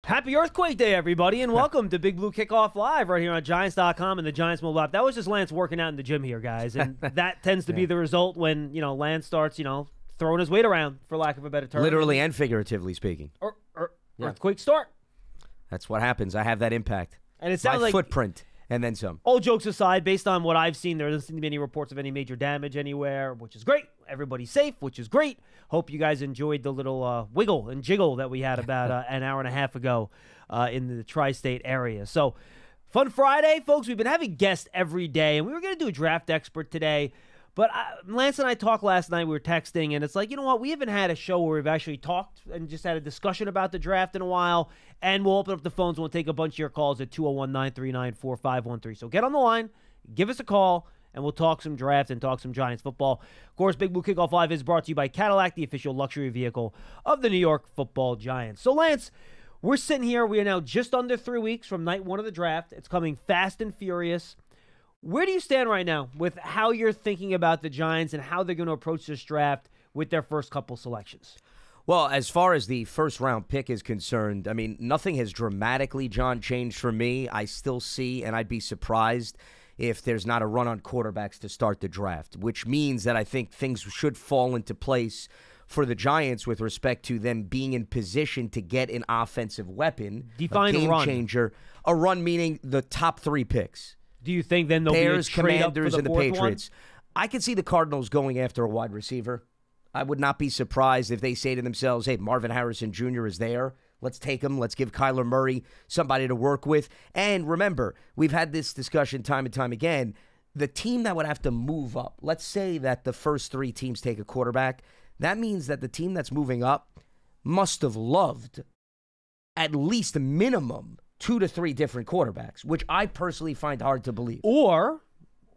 Happy Earthquake Day, everybody, and welcome to Big Blue Kickoff Live right here on Giants.com and the Giants mobile app. That was just Lance working out in the gym here, guys, and that tends to be the result when, Lance starts, throwing his weight around, for lack of a better term. Literally and figuratively speaking. Earthquake start. That's what happens. I have that impact. And it sounds My like footprint, and then some. All jokes aside, based on what I've seen, there doesn't seem to be any reports of any major damage anywhere, which is great. Everybody's safe, which is great. Hope you guys enjoyed the little wiggle and jiggle that we had about an hour and a half ago in the tri-state area. So, fun Friday, folks. We've been having guests every day, and we were going to do a draft expert today. But Lance and I talked last night. We were texting, and it's like, you know what? We haven't had a show where we've actually talked and just had a discussion about the draft in a while. And we'll open up the phones. We'll take a bunch of your calls at 201-939-4513. So get on the line, give us a call, and we'll talk some draft and talk some Giants football. Of course, Big Blue Kickoff Live is brought to you by Cadillac, the official luxury vehicle of the New York Football Giants. So, Lance, we're sitting here. We are now just under 3 weeks from night one of the draft. It's coming fast and furious. Where do you stand right now with how you're thinking about the Giants and how they're going to approach this draft with their first couple selections? Well, as far as the first-round pick is concerned, I mean, nothing has dramatically, John, changed for me. I still see, and I'd be surprised if there's not a run on quarterbacks to start the draft, which means that I think things should fall into place for the Giants with respect to them being in position to get an offensive weapon, define a game run. changer. A run meaning the top three picks. Do you think then they'll Bears, be a trade Commanders, up for and the fourth Patriots? One? I could see the Cardinals going after a wide receiver. I would not be surprised if they say to themselves, hey, Marvin Harrison Jr. is there. Let's take him. Let's give Kyler Murray somebody to work with. And remember, we've had this discussion time and time again. The team that would have to move up, let's say that the first three teams take a quarterback, that means that the team that's moving up must have loved at least a minimum 2 to 3 different quarterbacks, which I personally find hard to believe. Or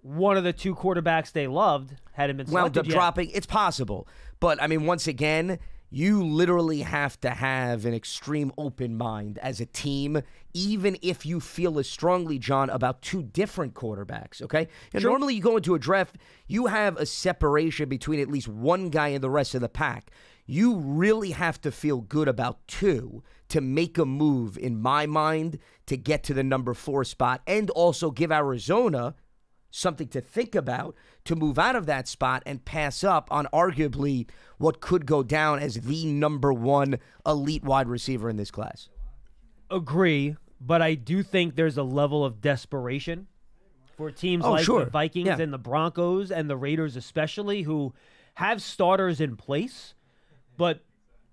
one of the two quarterbacks they loved hadn't been selected wound up yet. dropping. It's possible. But, I mean, once again, you literally have to have an extreme open mind as a team, even if you feel as strongly, John, about two different quarterbacks, okay? And normally you go into a draft, you have a separation between at least one guy and the rest of the pack. You really have to feel good about two to make a move, in my mind, to get to the number 4 spot and also give Arizona something to think about to move out of that spot and pass up on arguably what could go down as the number 1 elite wide receiver in this class. Agree, but I do think there's a level of desperation for teams like the Vikings and the Broncos and the Raiders especially, who have starters in place, but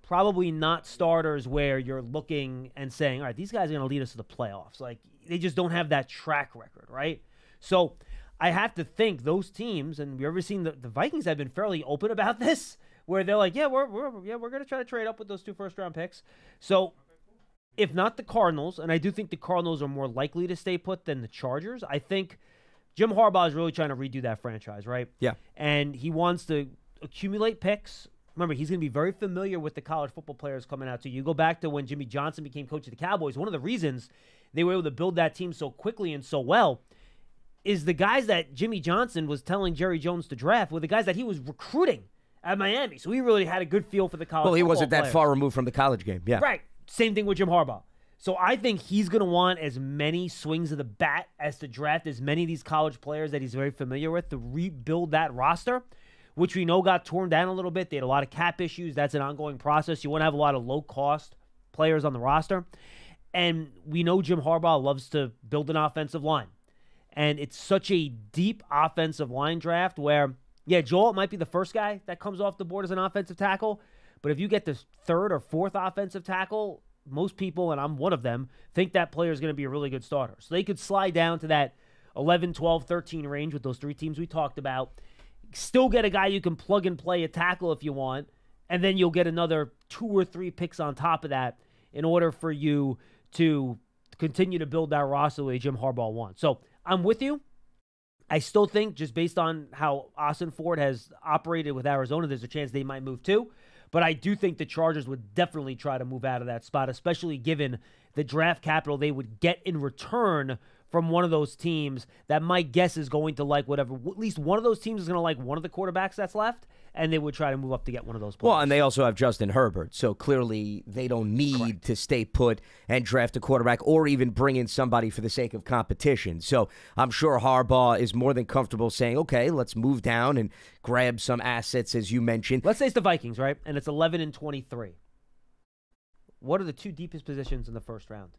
probably not starters where you're looking and saying, all right, these guys are going to lead us to the playoffs. Like, they just don't have that track record, right? So I have to think those teams, and we've ever seen the Vikings have been fairly open about this, where they're like, we're going to try to trade up with those 2 first-round picks. So if not the Cardinals, and I do think the Cardinals are more likely to stay put than the Chargers, I think Jim Harbaugh is really trying to redo that franchise, right? Yeah. And he wants to accumulate picks. Remember, he's going to be very familiar with the college football players coming out. So you go back to when Jimmy Johnson became coach of the Cowboys, one of the reasons they were able to build that team so quickly and so well is the guys that Jimmy Johnson was telling Jerry Jones to draft were the guys that he was recruiting at Miami. So he really had a good feel for the college football Well, he wasn't that players. far removed from the college game, yeah. Right. Same thing with Jim Harbaugh. So I think he's going to want as many swings of the bat as to draft as many of these college players that he's very familiar with to rebuild that roster, which we know got torn down a little bit. They had a lot of cap issues. That's an ongoing process. You want to have a lot of low-cost players on the roster. And we know Jim Harbaugh loves to build an offensive line. And it's such a deep offensive line draft where, Joel might be the first guy that comes off the board as an offensive tackle. But if you get the 3rd or 4th offensive tackle, most people, and I'm one of them, think that player is going to be a really good starter. So they could slide down to that 11, 12, 13 range with those 3 teams we talked about. Still get a guy you can plug and play a tackle if you want. And then you'll get another 2 or 3 picks on top of that in order for you to continue to build that roster the way Jim Harbaugh wants. So I'm with you. I still think, just based on how Austin Ford has operated with Arizona, there's a chance they might move too. But I do think the Chargers would definitely try to move out of that spot, especially given the draft capital they would get in return from one of those teams that my guess is going to like whatever. At least one of those teams is going to like one of the quarterbacks that's left, and they would try to move up to get one of those players. Well, and they also have Justin Herbert, so clearly they don't need to stay put and draft a quarterback or even bring in somebody for the sake of competition. So I'm sure Harbaugh is more than comfortable saying, okay, let's move down and grab some assets, as you mentioned. Let's say it's the Vikings, right? And it's 11-23. What are the 2 deepest positions in the first round?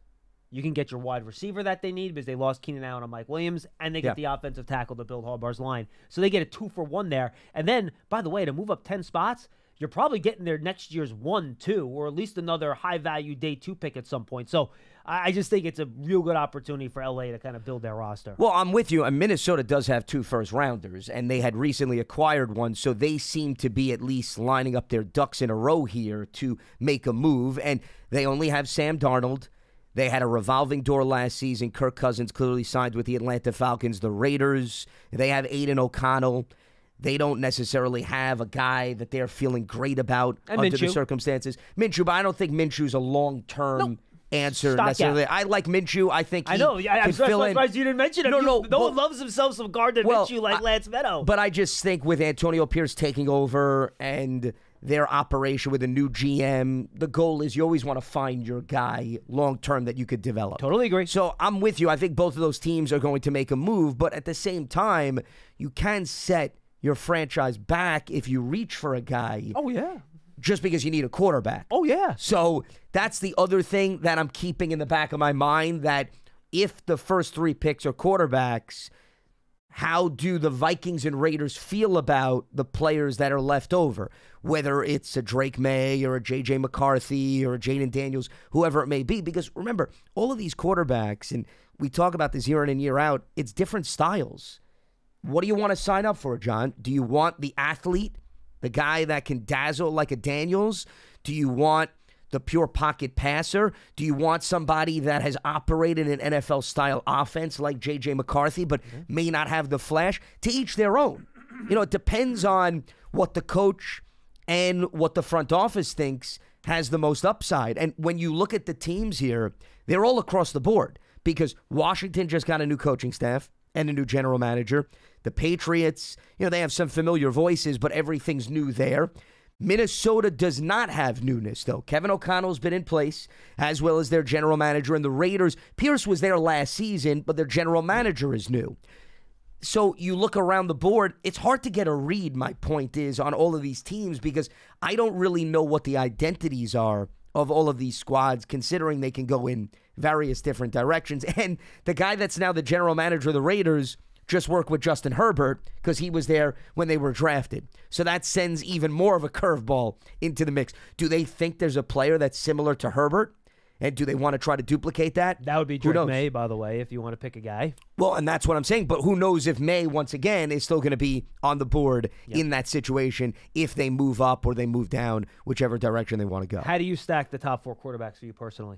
You can get your wide receiver that they need because they lost Keenan Allen and Mike Williams, and they get the offensive tackle to build Harbaugh's line. So they get a 2-for-1 there. And then, by the way, to move up 10 spots, you're probably getting their next year's 1-2, or at least another high-value day 2 pick at some point. So I just think it's a real good opportunity for L.A. to kind of build their roster. Well, I'm with you. And Minnesota does have 2 first-rounders, and they had recently acquired one, so they seem to be at least lining up their ducks in a row here to make a move. And they only have Sam Darnold. They had a revolving door last season. Kirk Cousins clearly signed with the Atlanta Falcons. The Raiders, they have Aiden O'Connell. They don't necessarily have a guy that they're feeling great about under the circumstances. Minshew, but I don't think Minshew's a long-term answer necessarily. I like Minshew. I think he I'm surprised you didn't mention him. No one loves himself some Gardner Minshew like Lance Medow. But I just think with Antonio Pierce taking over and their operation with a new GM, the goal is you always want to find your guy long-term that you could develop. Totally agree. So I'm with you. I think both of those teams are going to make a move, but at the same time, you can set your franchise back if you reach for a guy. Oh, yeah. Just because you need a quarterback. Oh, yeah. So that's the other thing that I'm keeping in the back of my mind, that if the first 3 picks are quarterbacks, how do the Vikings and Raiders feel about the players that are left over? Whether it's a Drake May or a J.J. McCarthy or a Jaden Daniels, whoever it may be. Because remember, all of these quarterbacks, and we talk about this year in and year out, it's different styles. What do you want to sign up for, John? Do you want the athlete, the guy that can dazzle like a Daniels? Do you want the pure pocket passer? Do you want somebody that has operated an NFL-style offense like J.J. McCarthy but may not have the flash? To each their own. You know, it depends on what the coach and what the front office thinks has the most upside. And when you look at the teams here, they're all across the board because Washington just got a new coaching staff and a new general manager. The Patriots, you know, they have some familiar voices, but everything's new there. Minnesota does not have newness, though. Kevin O'Connell's been in place, as well as their general manager. And the Raiders, Pierce was there last season, but their general manager is new. So you look around the board, it's hard to get a read, my point is, on all of these teams because I don't really know what the identities are of all of these squads, considering they can go in various different directions. And the guy that's now the general manager of the Raiders just worked with Justin Herbert because he was there when they were drafted. So that sends even more of a curveball into the mix. Do they think there's a player that's similar to Herbert? And do they want to try to duplicate that? That would be Drake May, by the way, if you want to pick a guy. Well, and that's what I'm saying. But who knows if May, once again, is still going to be on the board in that situation if they move up or they move down, whichever direction they want to go. How do you stack the top 4 quarterbacks for you personally?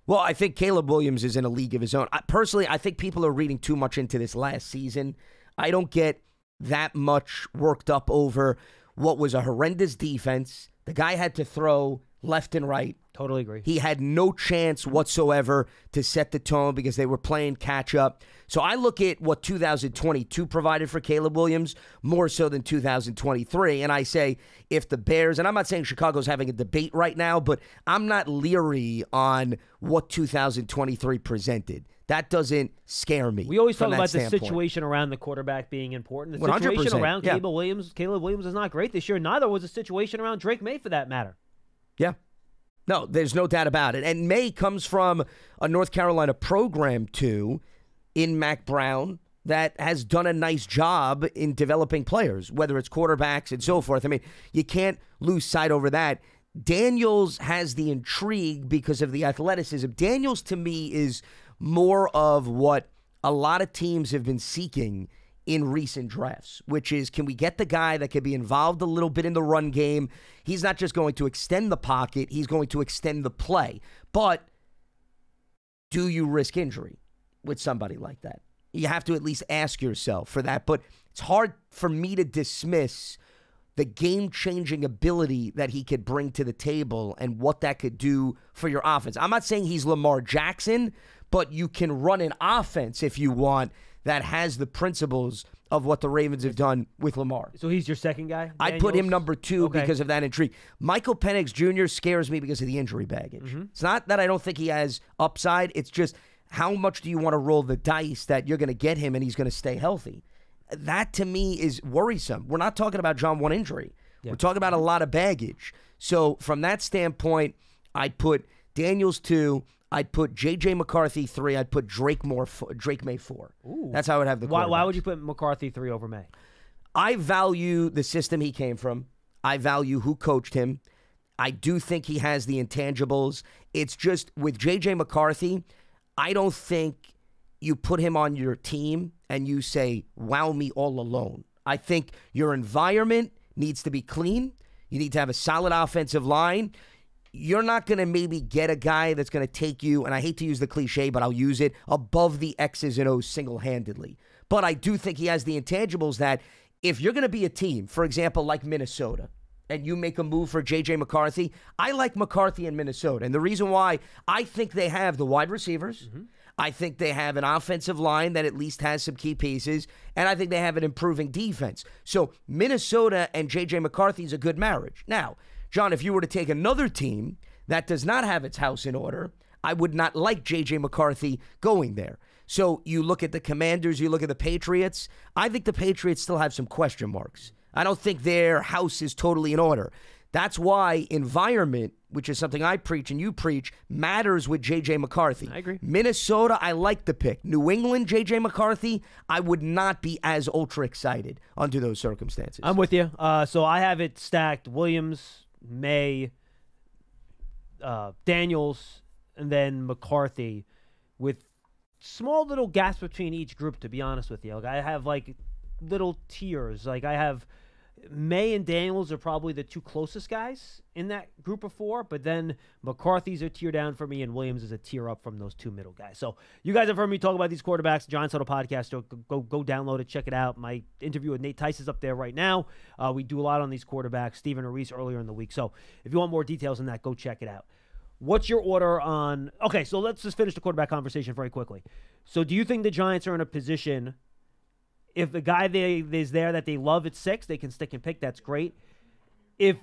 Well, I think Caleb Williams is in a league of his own. Personally, I think people are reading too much into this last season. I don't get that much worked up over what was a horrendous defense. The guy had to throw left and right. Totally agree. He had no chance whatsoever to set the tone because they were playing catch-up. So I look at what 2022 provided for Caleb Williams more so than 2023, and I say if the Bears, and I'm not saying Chicago's having a debate right now, but I'm not leery on what 2023 presented. That doesn't scare me. We always talk about the situation around the quarterback being important. The 100%, situation around Caleb Williams is not great this year. Neither was the situation around Drake May, for that matter. Yeah. No, there's no doubt about it. And May comes from a North Carolina program, too, in Mac Brown, that has done a nice job in developing players, whether it's quarterbacks and so forth. I mean, you can't lose sight over that. Daniels has the intrigue because of the athleticism. Daniels, to me, is more of what a lot of teams have been seeking in recent drafts, which is, can we get the guy that can be involved a little bit in the run game? He's not just going to extend the pocket, he's going to extend the play. But do you risk injury with somebody like that? You have to at least ask yourself for that. But it's hard for me to dismiss the game-changing ability that he could bring to the table and what that could do for your offense. I'm not saying he's Lamar Jackson, but you can run an offense if you want that has the principles of what the Ravens have done with Lamar. So he's your second guy? I'd put him number 2 because of that intrigue. Michael Penix Jr. scares me because of the injury baggage. It's not that I don't think he has upside. It's just how much do you want to roll the dice that you're going to get him and he's going to stay healthy? That, to me, is worrisome. We're not talking about John one injury. We're talking about a lot of baggage. So from that standpoint, I'd put Daniels 2. I'd put J.J. McCarthy 3. I'd put Drake May 4. Ooh. That's how I would have the quarterback. Why would you put McCarthy 3 over May? I value the system he came from. I value who coached him. I do think he has the intangibles. It's just with J.J. McCarthy, I don't think you put him on your team and you say, wow me all alone. I think your environment needs to be clean. You need to have a solid offensive line. You're not going to maybe get a guy that's going to take you, and I hate to use the cliche, but I'll use it, above the X's and O's single-handedly. But I do think he has the intangibles that if you're going to be a team, for example, like Minnesota, and you make a move for J.J. McCarthy, I like McCarthy in Minnesota. And the reason why, I think they have the wide receivers. I think they have an offensive line that at least has some key pieces, and I think they have an improving defense. So Minnesota and J.J. McCarthy is a good marriage. Now, John, if you were to take another team that does not have its house in order, I would not like J.J. McCarthy going there. So you look at the Commanders, you look at the Patriots. I think the Patriots still have some question marks. I don't think their house is totally in order. That's why environment, which is something I preach and you preach, matters with J.J. McCarthy. I agree. Minnesota, I like the pick. New England, J.J. McCarthy, I would not be as ultra excited under those circumstances. I'm with you. So I have it stacked Williams, May, Daniels, and then McCarthy with small little gaps between each group, to be honest with you. Like I have like little tiers. Like I have May and Daniels are probably the two closest guys in that group of 4, but then McCarthy's a tier down for me, and Williams is a tier up from those two middle guys. So you guys have heard me talk about these quarterbacks. Giants Huddle Podcast. So go download it, check it out. My interview with Nate Tice is up there right now. We do a lot on these quarterbacks. Steven Reese earlier in the week. So if you want more details on that, go check it out. What's your order on? Okay, so let's just finish the quarterback conversation very quickly. So do you think the Giants are in a position? If the guy is there that they love at 6, they can stick and pick. That's great. If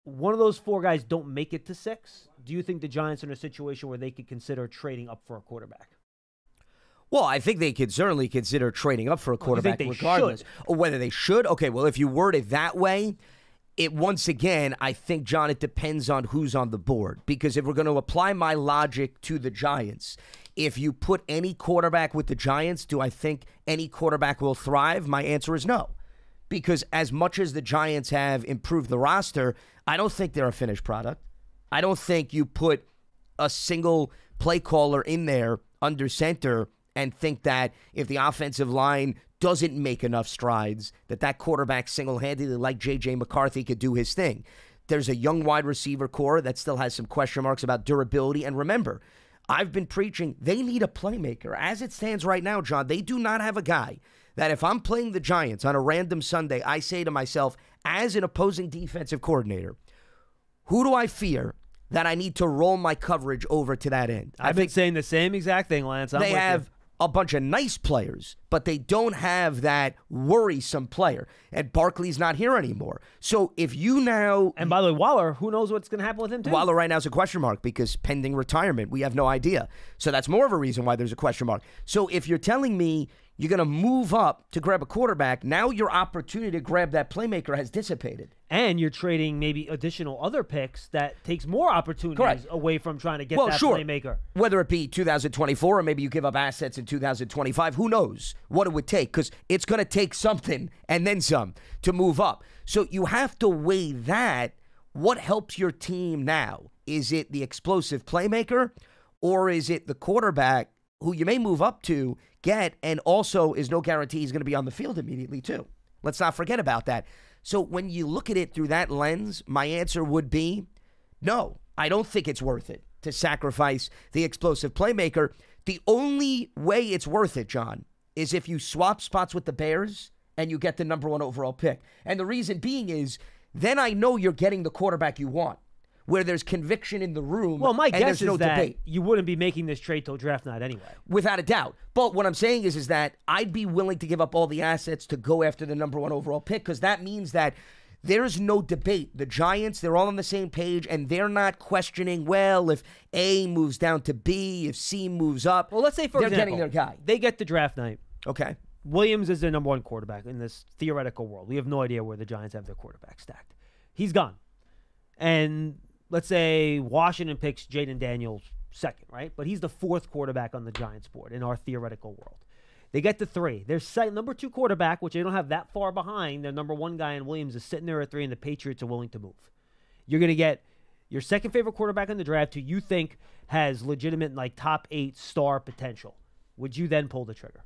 one of those 4 guys don't make it to 6, do you think the Giants are in a situation where they could consider trading up for a quarterback? Well, I think they could certainly consider trading up for a quarterback regardless. Or whether they should? Okay, well, if you word it that way, once again, I think, John, it depends on who's on the board. Because if we're going to apply my logic to the Giants, if you put any quarterback with the Giants, do I think any quarterback will thrive? My answer is no. Because as much as the Giants have improved the roster, I don't think they're a finished product. I don't think you put a single play caller in there under center and think that if the offensive line doesn't make enough strides, that quarterback single-handedly, like J.J. McCarthy, could do his thing. There's a young wide receiver core that still has some question marks about durability. And remember, I've been preaching they need a playmaker. As it stands right now, John, they do not have a guy that if I'm playing the Giants on a random Sunday, I say to myself, as an opposing defensive coordinator, who do I fear that I need to roll my coverage over to that end? I've been saying the same exact thing, Lance. They have a bunch of nice players, but they don't have that worrisome player. And Barkley's not here anymore. So if you now... And by the way, Waller, who knows what's going to happen with him, too? Waller right now is a question mark because pending retirement, we have no idea. So that's more of a reason why there's a question mark. So if you're telling me you're going to move up to grab a quarterback, now your opportunity to grab that playmaker has dissipated. And you're trading maybe additional other picks that takes more opportunities away from trying to get that playmaker. Whether it be 2024 or maybe you give up assets in 2025, who knows what it would take, because it's going to take something and then some to move up. So you have to weigh that. What helps your team now? Is it the explosive playmaker, or is it the quarterback who you may move up to get, and also is no guarantee he's going to be on the field immediately too? Let's not forget about that. So when you look at it through that lens, my answer would be no. I don't think it's worth it to sacrifice the explosive playmaker. The only way it's worth it, John, is if you swap spots with the Bears and you get the number 1 overall pick. And the reason being is then I know you're getting the quarterback you want, where there's conviction in the room. Well, my guess is no that debate. you wouldn't be making this trade till draft night anyway. Without a doubt. But what I'm saying is that I'd be willing to give up all the assets to go after the number 1 overall pick, because that means that there's no debate. The Giants, they're all on the same page, and they're not questioning, well, if A moves down to B, if C moves up. Well, let's say, for they're example, getting their guy. They get the draft night. Okay. Williams is their number 1 quarterback in this theoretical world. We have no idea where the Giants have their quarterback stacked. He's gone. And let's say Washington picks Jaden Daniels second, right? But he's the 4th quarterback on the Giants board in our theoretical world. They get to 3. Their number 2 quarterback, which they don't have that far behind, their number 1 guy in Williams is sitting there at 3, and the Patriots are willing to move. You're going to get your second favorite quarterback in the draft who you think has legitimate, like, top 8 star potential. Would you then pull the trigger?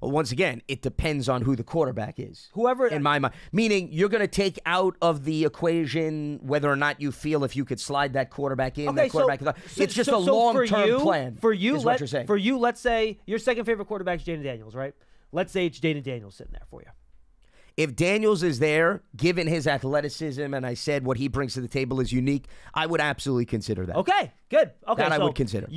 Well, once again, it depends on who the quarterback is. Whoever, in my mind. Meaning, you're going to take out of the equation whether or not you feel if you could slide that quarterback in. Okay, that quarterback it's just a long-term plan. For you, is what you're saying. For you, let's say your second favorite quarterback is Jaden Daniels, right? Let's say it's Jaden Daniels sitting there for you. If Daniels is there, given his athleticism, and I said what he brings to the table is unique, I would absolutely consider that. Okay, good. Okay, that I would consider.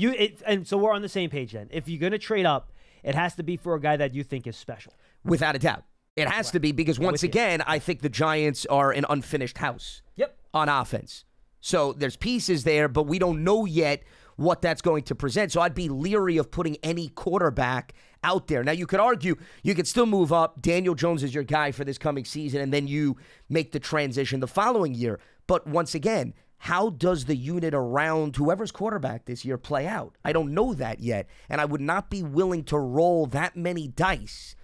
And so we're on the same page then. If you're going to trade up, it has to be for a guy that you think is special. Without a doubt. It has to be, because once again, I think the Giants are an unfinished house on offense. So there's pieces there, but we don't know yet what that's going to present. So I'd be leery of putting any quarterback out there. Now, you could argue you could still move up. Daniel Jones is your guy for this coming season, and then you make the transition the following year. But once again, how does the unit around whoever's quarterback this year play out? I don't know that yet, and I would not be willing to roll that many dice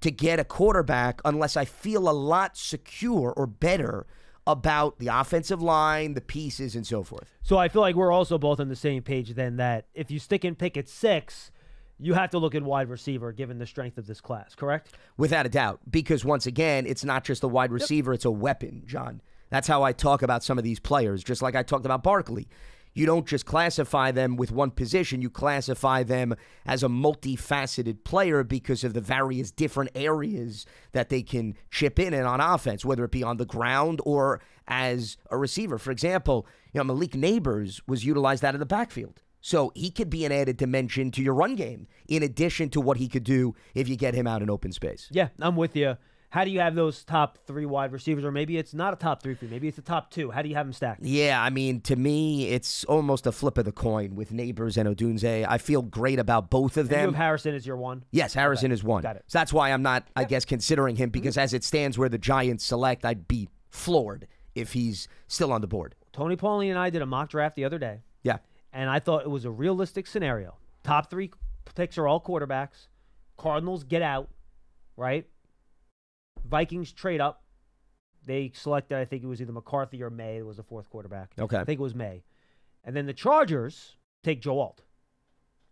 to get a quarterback unless I feel a lot secure or better about the offensive line, the pieces, and so forth. So I feel like we're also both on the same page then, that if you stick and pick at 6, you have to look at wide receiver given the strength of this class, correct? Without a doubt, because once again, it's not just a wide receiver, it's a weapon, John. That's how I talk about some of these players, just like I talked about Barkley. You don't just classify them with one position. You classify them as a multifaceted player because of the various different areas that they can chip in on offense, whether it be on the ground or as a receiver. For example, Malik Neighbors was utilized out of the backfield. So he could be an added dimension to your run game in addition to what he could do if you get him out in open space. Yeah, I'm with you. How do you have those top 3 wide receivers? Or maybe it's not a top 3 for you. Maybe it's a top 2. How do you have them stacked? Yeah, I mean, to me, it's almost a flip of the coin with Neighbors and Odunze. I feel great about both of them. You have Harrison as your 1? Yes, Harrison is 1. Got it. So that's why I'm not, I guess, considering him, because as it stands where the Giants select, I'd be floored if he's still on the board. Tony Pauline and I did a mock draft the other day. Yeah. And I thought it was a realistic scenario. Top 3 picks are all quarterbacks. Cardinals get out, right? Vikings trade up. They selected, I think it was either McCarthy or May. It was the 4th quarterback. Okay. I think it was May. And then the Chargers take Joe Alt.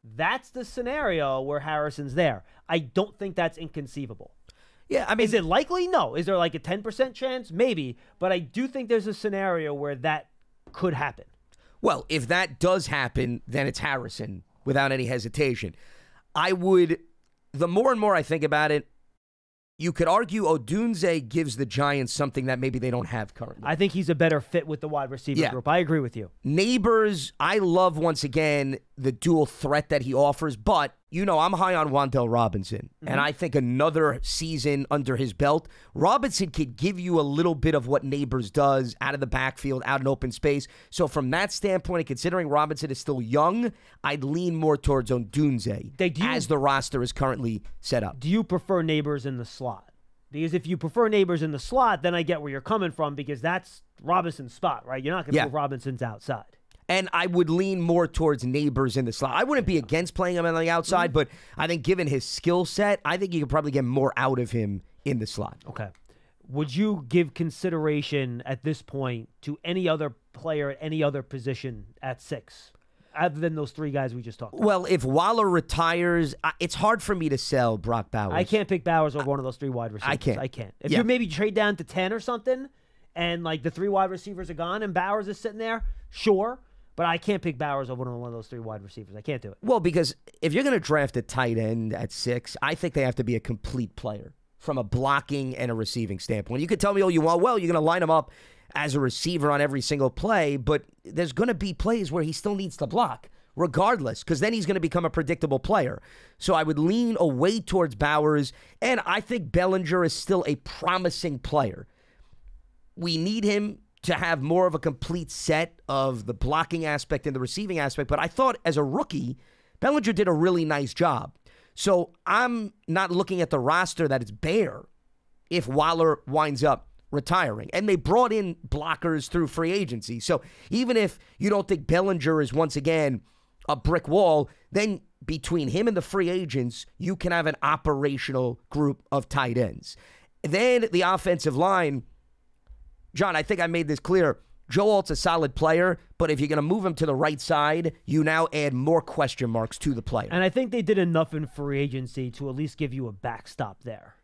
That's the scenario where Harrison's there. I don't think that's inconceivable. Yeah, I mean, is it likely? No. Is there like a 10% chance? Maybe. But I do think there's a scenario where that could happen. Well, if that does happen, then it's Harrison without any hesitation. The more and more I think about it, you could argue Odunze gives the Giants something that maybe they don't have currently. I think he's a better fit with the wide receiver group. I agree with you. Neighbors, I love, once again, the dual threat that he offers, but, I'm high on Wan'Dale Robinson, and I think another season under his belt, Robinson could give you a little bit of what Neighbors does out of the backfield, out in open space. So from that standpoint, and considering Robinson is still young, I'd lean more towards Odunze as the roster is currently set up. Do you prefer Neighbors in the slot? Because if you prefer Neighbors in the slot, then I get where you're coming from, because that's Robinson's spot, right? You're not going to move Robinson's outside. And I would lean more towards Neighbors in the slot. I wouldn't be against playing him on the outside, but I think given his skill set, I think you could probably get more out of him in the slot. Okay. Would you give consideration at this point to any other player at any other position at 6, other than those 3 guys we just talked about? Well, if Waller retires, it's hard for me to sell Brock Bowers. I can't pick Bowers over one of those 3 wide receivers. I can't. If you maybe trade down to 10 or something, and like the 3 wide receivers are gone and Bowers is sitting there, sure. But I can't pick Bowers over one of those 3 wide receivers. I can't do it. Well, because if you're going to draft a tight end at 6, I think they have to be a complete player. from a blocking and a receiving standpoint. You could tell me all you want. Well, you're going to line him up as a receiver on every single play, but there's going to be plays where he still needs to block regardless, because then he's going to become a predictable player. So I would lean away towards Bowers, and I think Bellinger is still a promising player. We need him to have more of a complete set of the blocking aspect and the receiving aspect, but I thought as a rookie, Bellinger did a really nice job. So I'm not looking at the roster that it's bare if Waller winds up retiring. And they brought in blockers through free agency. So even if you don't think Bellinger is once again a brick wall, then between him and the free agents, you can have an operational group of tight ends. Then the offensive line, John, I think I made this clear. Joe Alt's a solid player, but if you're going to move him to the right side, you now add more question marks to the player. And I think they did enough in free agency to at least give you a backstop there.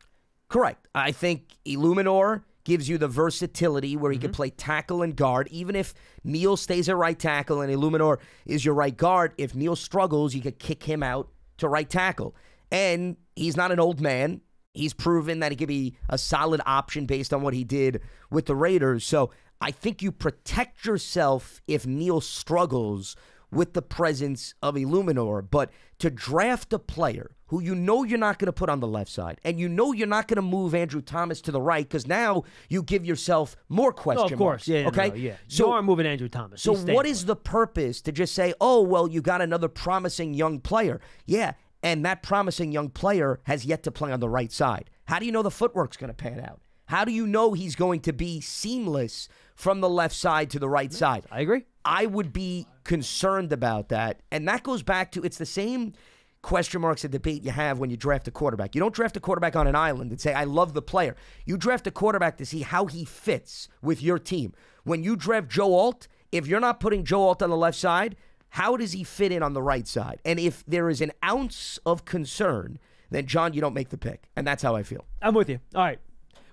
Correct. I think Illuminor gives you the versatility where he can play tackle and guard. Even if Neal stays at right tackle and Illuminor is your right guard, if Neal struggles, you could kick him out to right tackle. And he's not an old man. He's proven that he could be a solid option based on what he did with the Raiders. So I think you protect yourself if Neal struggles with the presence of Illuminor. But to draft a player who you know you're not going to put on the left side, and you know you're not going to move Andrew Thomas to the right, because now you give yourself more question marks. Of course, yeah, okay? No, yeah. So, you are moving Andrew Thomas. So what is the purpose to just say, oh, well, you got another promising young player? Yeah, and that promising young player has yet to play on the right side. How do you know the footwork's going to pan out? How do you know he's going to be seamless from the left side to the right side? I agree. I would be concerned about that. And that goes back to, it's the same question marks and debate you have when you draft a quarterback. You don't draft a quarterback on an island and say, I love the player. You draft a quarterback to see how he fits with your team. When you draft Joe Alt, if you're not putting Joe Alt on the left side, how does he fit in on the right side? And if there is an ounce of concern, then, John, you don't make the pick. And that's how I feel. I'm with you. All right.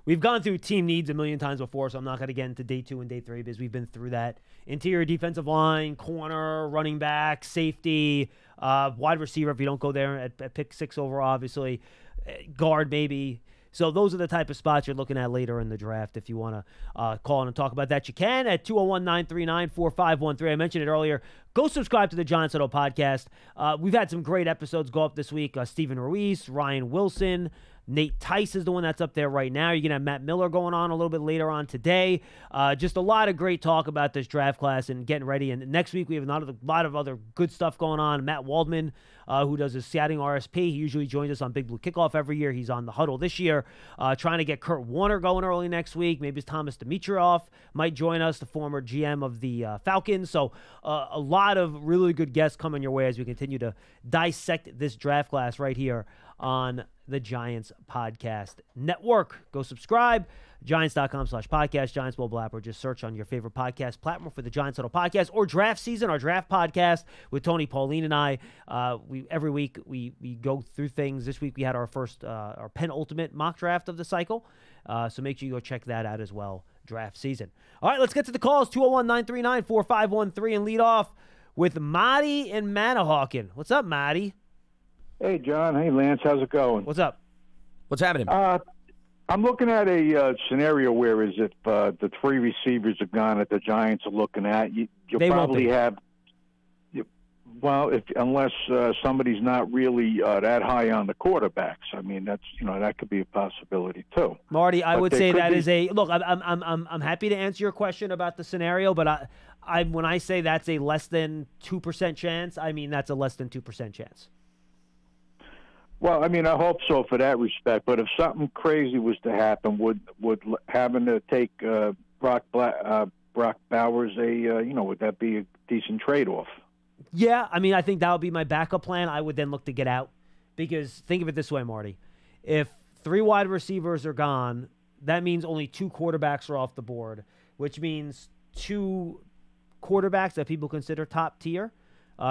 We've gone through team needs a million times before, so I'm not going to get into day 2 and day 3 because we've been through that. Interior defensive line, corner, running back, safety, wide receiver if you don't go there at pick 6 overall, obviously. Guard, maybe. So those are the type of spots you're looking at later in the draft. If you want to call in and talk about that, you can at 201-939-4513. I mentioned it earlier. Go subscribe to the Giants Huddle podcast. We've had some great episodes go up this week. Steven Ruiz, Ryan Wilson, Nate Tice is the one that's up there right now. You're going to have Matt Miller going on a little bit later on today. Just a lot of great talk about this draft class and getting ready. And next week we have a lot of other good stuff going on. Matt Waldman, who does his scouting RSP, he usually joins us on Big Blue Kickoff every year. He's on the Huddle this year, trying to get Kurt Warner going early next week. Maybe Thomas Dimitroff might join us, the former GM of the Falcons. So a lot of really good guests coming your way as we continue to dissect this draft class right here on the Giants Podcast Network. Go subscribe, Giants.com/podcast, Giants mobile app, or just search on your favorite podcast platform for the Giants Huddle Podcast or Draft Season, our draft podcast with Tony, Pauline, and I. Every week we go through things. This week we had our penultimate mock draft of the cycle. So make sure you go check that out as well, Draft Season. All right, let's get to the calls, 201-939-4513, and lead off with Marty in Manahawkin. What's up, Marty? Hey, John. Hey, Lance. How's it going? What's up? What's happening? I'm looking at a scenario where is if the 3 receivers are gone that the Giants are looking at, you'll probably have unless somebody's not really that high on the quarterbacks. I mean, that's that could be a possibility too. Marty, I would say that is a look. I'm happy to answer your question about the scenario, but when I say that's a less than 2% chance, I mean that's a less than 2% chance. Well, I mean, I hope so for that respect. But if something crazy was to happen, would having to take Brock Bowers would that be a decent trade-off? Yeah, I mean, I think that would be my backup plan. I would then look to get out because think of it this way, Marty. If 3 wide receivers are gone, that means only 2 quarterbacks are off the board, which means 2 quarterbacks that people consider top tier,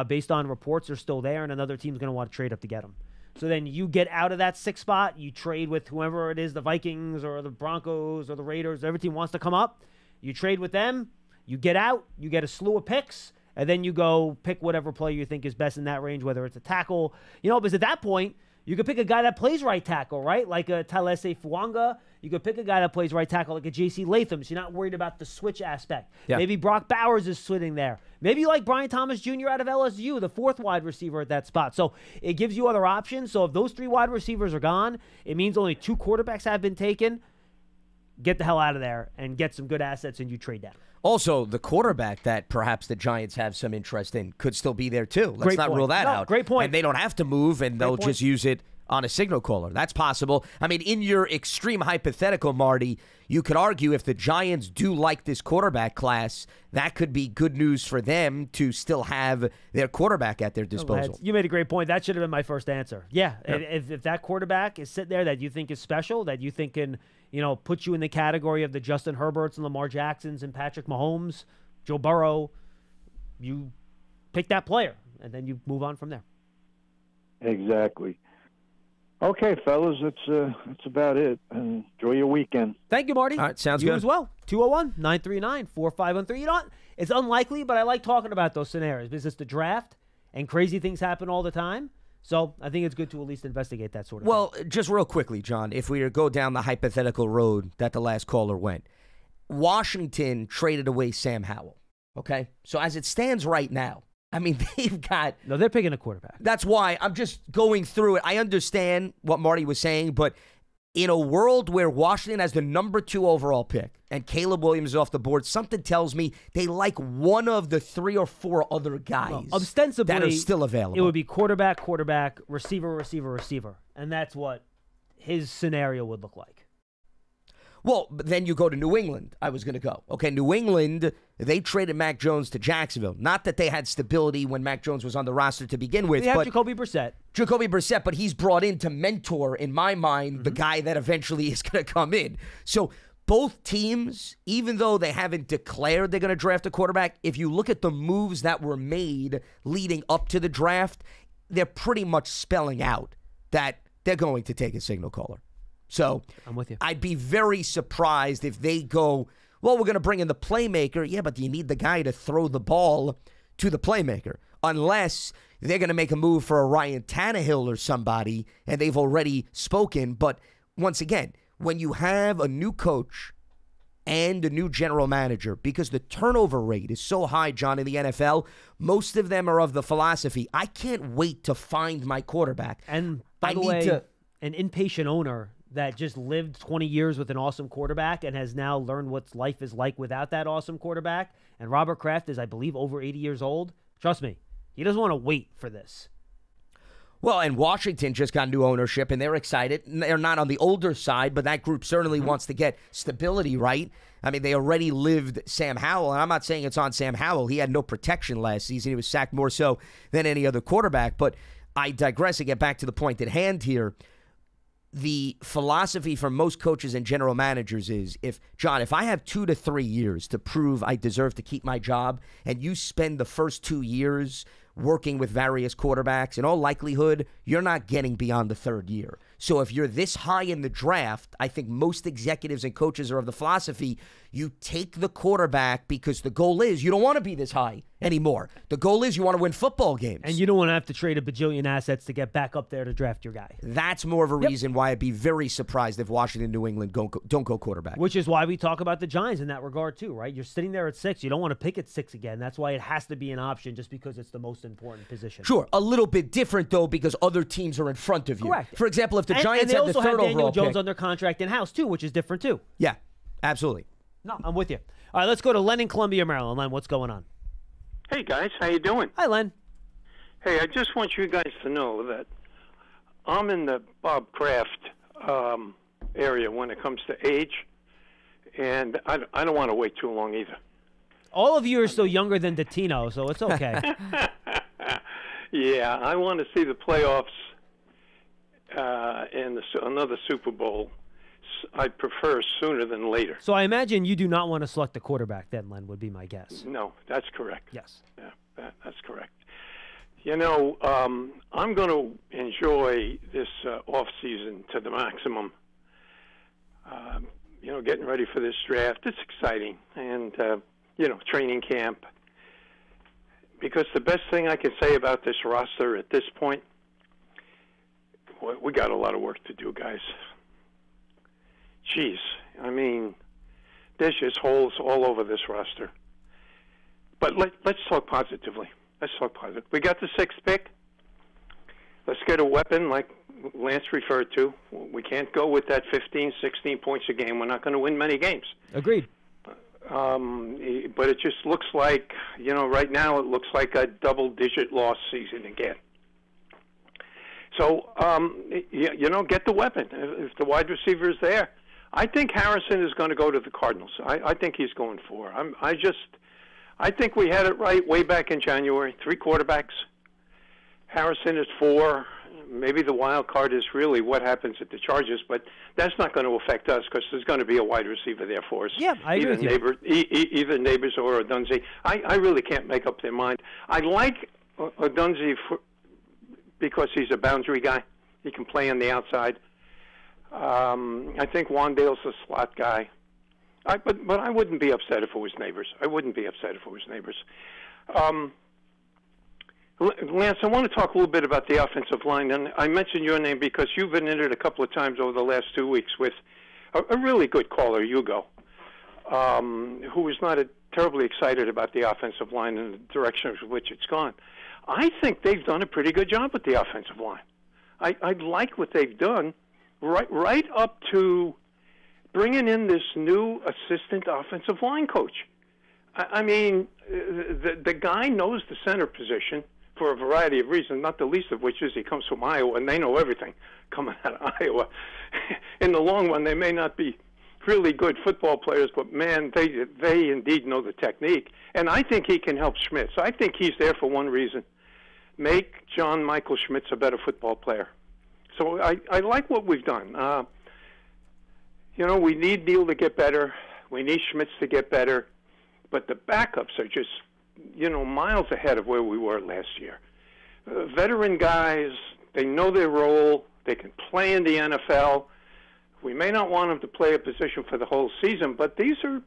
based on reports, are still there, and another team's going to want to trade up to get them. So then you get out of that 6th spot, you trade with whoever it is, the Vikings or the Broncos or the Raiders, every team wants to come up. You trade with them, you get out, you get a slew of picks, and then you go pick whatever player you think is best in that range, whether it's a tackle. Because at that point, you could pick a guy that plays right tackle, right? Like a Talese Fuanga. You could pick a guy that plays right tackle like a J.C. Latham, so you're not worried about the switch aspect. Yeah. Maybe Brock Bowers is sitting there. Maybe you like Brian Thomas Jr. out of LSU, the 4th wide receiver at that spot. So it gives you other options. So if those 3 wide receivers are gone, it means only 2 quarterbacks have been taken. Get the hell out of there and get some good assets, and you trade down. Also, the quarterback that perhaps the Giants have some interest in could still be there, too. Let's Great not point. rule that No, out. great point. And they don't have to move, and they'll just use it on a signal caller. That's possible. I mean, in your extreme hypothetical, Marty, you could argue if the Giants do like this quarterback class, that could be good news for them to still have their quarterback at their disposal. You made a great point. That should have been my first answer. Yeah, if that quarterback is sitting there that you think is special, that you think can put you in the category of the Justin Herberts and Lamar Jacksons and Patrick Mahomes, Joe Burrow, you pick that player, and then you move on from there. Exactly. Okay, fellas, that's about it. Enjoy your weekend. Thank you, Marty. All right, sounds you good. as well. 201-939-4513. You know what? It's unlikely, but I like talking about those scenarios because it's the draft, and crazy things happen all the time. So I think it's good to at least investigate that sort of thing. Well, just real quickly, John, if we go down the hypothetical road that the last caller went, Washington traded away Sam Howell, okay? So as it stands right now, I mean, they've got... No, they're picking a quarterback. That's why I'm just going through it. I understand what Marty was saying, but in a world where Washington has the number 2 overall pick and Caleb Williams is off the board, something tells me they like one of the 3 or 4 other guys ostensibly, that are still available. It would be quarterback, receiver, receiver. And that's what his scenario would look like. Well, but then you go to New England. I was going to go. Okay, New England, they traded Mac Jones to Jacksonville. Not that they had stability when Mac Jones was on the roster to begin with. They have but Jacoby Brissett. But he's brought in to mentor, in my mind, the guy that eventually is going to come in. So both teams, even though they haven't declared they're going to draft a quarterback, if you look at the moves that were made leading up to the draft, they're pretty much spelling out that they're going to take a signal caller. So I'm with you. I'd be very surprised if they go, well, we're going to bring in the playmaker. Yeah, but do you need the guy to throw the ball to the playmaker? Unless they're going to make a move for a Ryan Tannehill or somebody, and they've already spoken. But once again, when you have a new coach and a new general manager, because the turnover rate is so high, John, in the NFL, most of them are of the philosophy, I can't wait to find my quarterback. And by the way, an impatient owner that just lived 20 years with an awesome quarterback and has now learned what life is like without that awesome quarterback. And Robert Kraft is, I believe, over 80 years old. Trust me, he doesn't want to wait for this. Well, and Washington just got new ownership, and they're excited. They're not on the older side, but that group certainly wants to get stability, right? I mean, they already lived Sam Howell, and I'm not saying it's on Sam Howell. He had no protection last season. He was sacked more so than any other quarterback. But I digress and get back to the point at hand here. The philosophy for most coaches and general managers is, if I have 2 to 3 years to prove I deserve to keep my job, and you spend the first 2 years working with various quarterbacks, in all likelihood, you're not getting beyond the 3rd year. So if you're this high in the draft, I think most executives and coaches are of the philosophy, you take the quarterback because the goal is you don't want to be this high anymore. The goal is you want to win football games. And you don't want to have to trade a bajillion assets to get back up there to draft your guy. That's more of a reason why I'd be very surprised if Washington and New England don't go quarterback. Which is why we talk about the Giants in that regard too, right? You're sitting there at 6. You don't want to pick at 6 again. That's why it has to be an option just because it's the most important position. Sure. A little bit different, though, because other teams are in front of you. Correct. For example, if the Giants had the 3rd also have Daniel overall Jones pick. under contract in-house too, which is different too. Yeah, absolutely. No, I'm with you. All right, let's go to Len in Columbia, Maryland. Len, what's going on? Hey, guys. How you doing? Hi, Len. Hey, I just want you guys to know that I'm in the Bob Kraft area when it comes to age, and I don't want to wait too long either. All of you are still younger than Dottino, so it's okay. Yeah, I want to see the playoffs and another Super Bowl. I'd prefer sooner than later. So I imagine you do not want to select the quarterback then, Len, would be my guess. No, that's correct. Yes. Yeah, that's correct. You know, I'm going to enjoy this off season to the maximum. You know, getting ready for this draft, it's exciting. And, you know, training camp. because the best thing I can say about this roster at this point, we got a lot of work to do, guys. Jeez, I mean, there's just holes all over this roster. But let's talk positively. Let's talk positive. We got the 6th pick. Let's get a weapon like Lance referred to. We can't go with that 15, 16 points a game. We're not going to win many games. Agreed. But it just looks like, right now it looks like a double-digit loss season again. So, get the weapon. If the wide receiver is there, I think Harrison is going to go to the Cardinals. I think he's going 4. I think we had it right way back in January. 3 quarterbacks. Harrison is 4. Maybe the wild card is really what happens at the Chargers, but that's not going to affect us because there's going to be a wide receiver there for us. Yeah, I agree with you. Either Neighbors or Odunze. I really can't make up their mind. I like Odunze because he's a boundary guy. He can play on the outside. I think Wandale's a slot guy. But I wouldn't be upset if it was Neighbors. Lance, I want to talk a little bit about the offensive line, and I mentioned your name because you've been in it a couple of times over the last 2 weeks with a really good caller, Hugo, who was not terribly excited about the offensive line and the direction of which it's gone. I think they've done a pretty good job with the offensive line. I like what they've done right up to bringing in this new assistant offensive line coach. I mean, the guy knows the center position for a variety of reasons, not the least of which is he comes from Iowa, and they know everything coming out of Iowa. In the long run, they may not be really good football players, but, man, they indeed know the technique. And I think he can help Schmitz. I think he's there for one reason, make John Michael Schmitz a better football player. So I like what we've done. We need Neal to get better. We need Schmitz to get better. But the backups are just, miles ahead of where we were last year. Veteran guys, they know their role. They can play in the NFL. We may not want them to play a position for the whole season, but these are,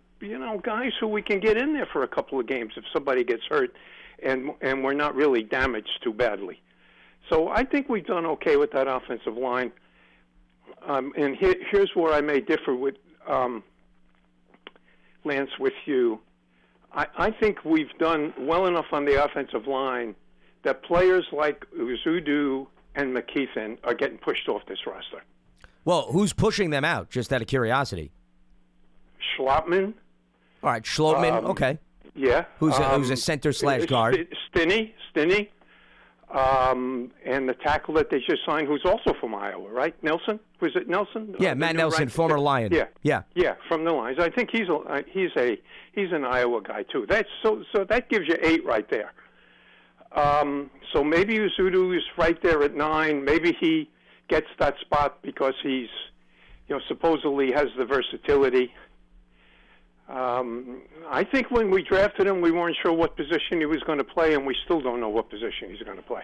guys who we can get in there for a couple of games if somebody gets hurt and we're not really damaged too badly. So I think we've done okay with that offensive line. And here's where I may differ with Lance, with you. I think we've done well enough on the offensive line that players like Uzudu and McKeithen are getting pushed off this roster. Well, who's pushing them out, just out of curiosity? Schlotman. All right, Schlotman, okay. Yeah. Who's a center/guard? Stinney. And the tackle that they just signed, who's also from Iowa, right? Nelson? Was it Nelson? Yeah, Matt Nelson, former Lion. Yeah, from the Lions. I think he's an Iowa guy too. So that gives you 8 right there. So maybe Uzudu is right there at 9. Maybe he gets that spot because he's, supposedly has the versatility. I think when we drafted him, we weren't sure what position he was going to play, and we still don't know what position he's going to play.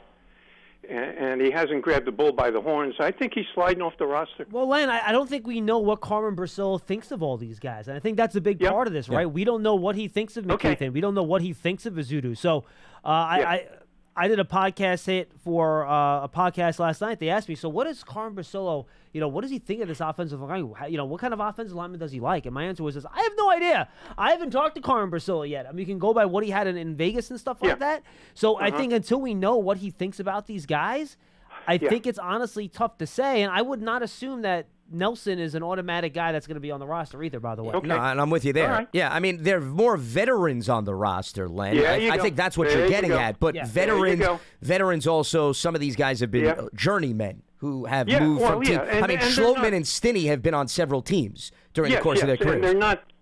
And he hasn't grabbed the bull by the horns. I think he's sliding off the roster. Well, Len, I don't think we know what Carmen Brasil thinks of all these guys. And I think that's a big part of this, right? We don't know what he thinks of McKeithen. Okay. We don't know what he thinks of Uzudu. So I did a podcast hit for a podcast last night. They asked me, so what does Carmen Brasillo, what does he think of this offensive line? What kind of offensive lineman does he like? And my answer was this: I have no idea. I haven't talked to Carmen Brasillo yet. I mean, you can go by what he had in Vegas and stuff like that. So I think until we know what he thinks about these guys, I think it's honestly tough to say. And I would not assume that Nelson is an automatic guy that's going to be on the roster either, by the way. Okay. No, and I'm with you there. Right. Yeah, I mean, there are more veterans on the roster, Len. I think that's what you're getting at. But veterans also, some of these guys have been journeymen who have moved from teams. I mean, Schlotman and Stinney have been on several teams during the course of their careers.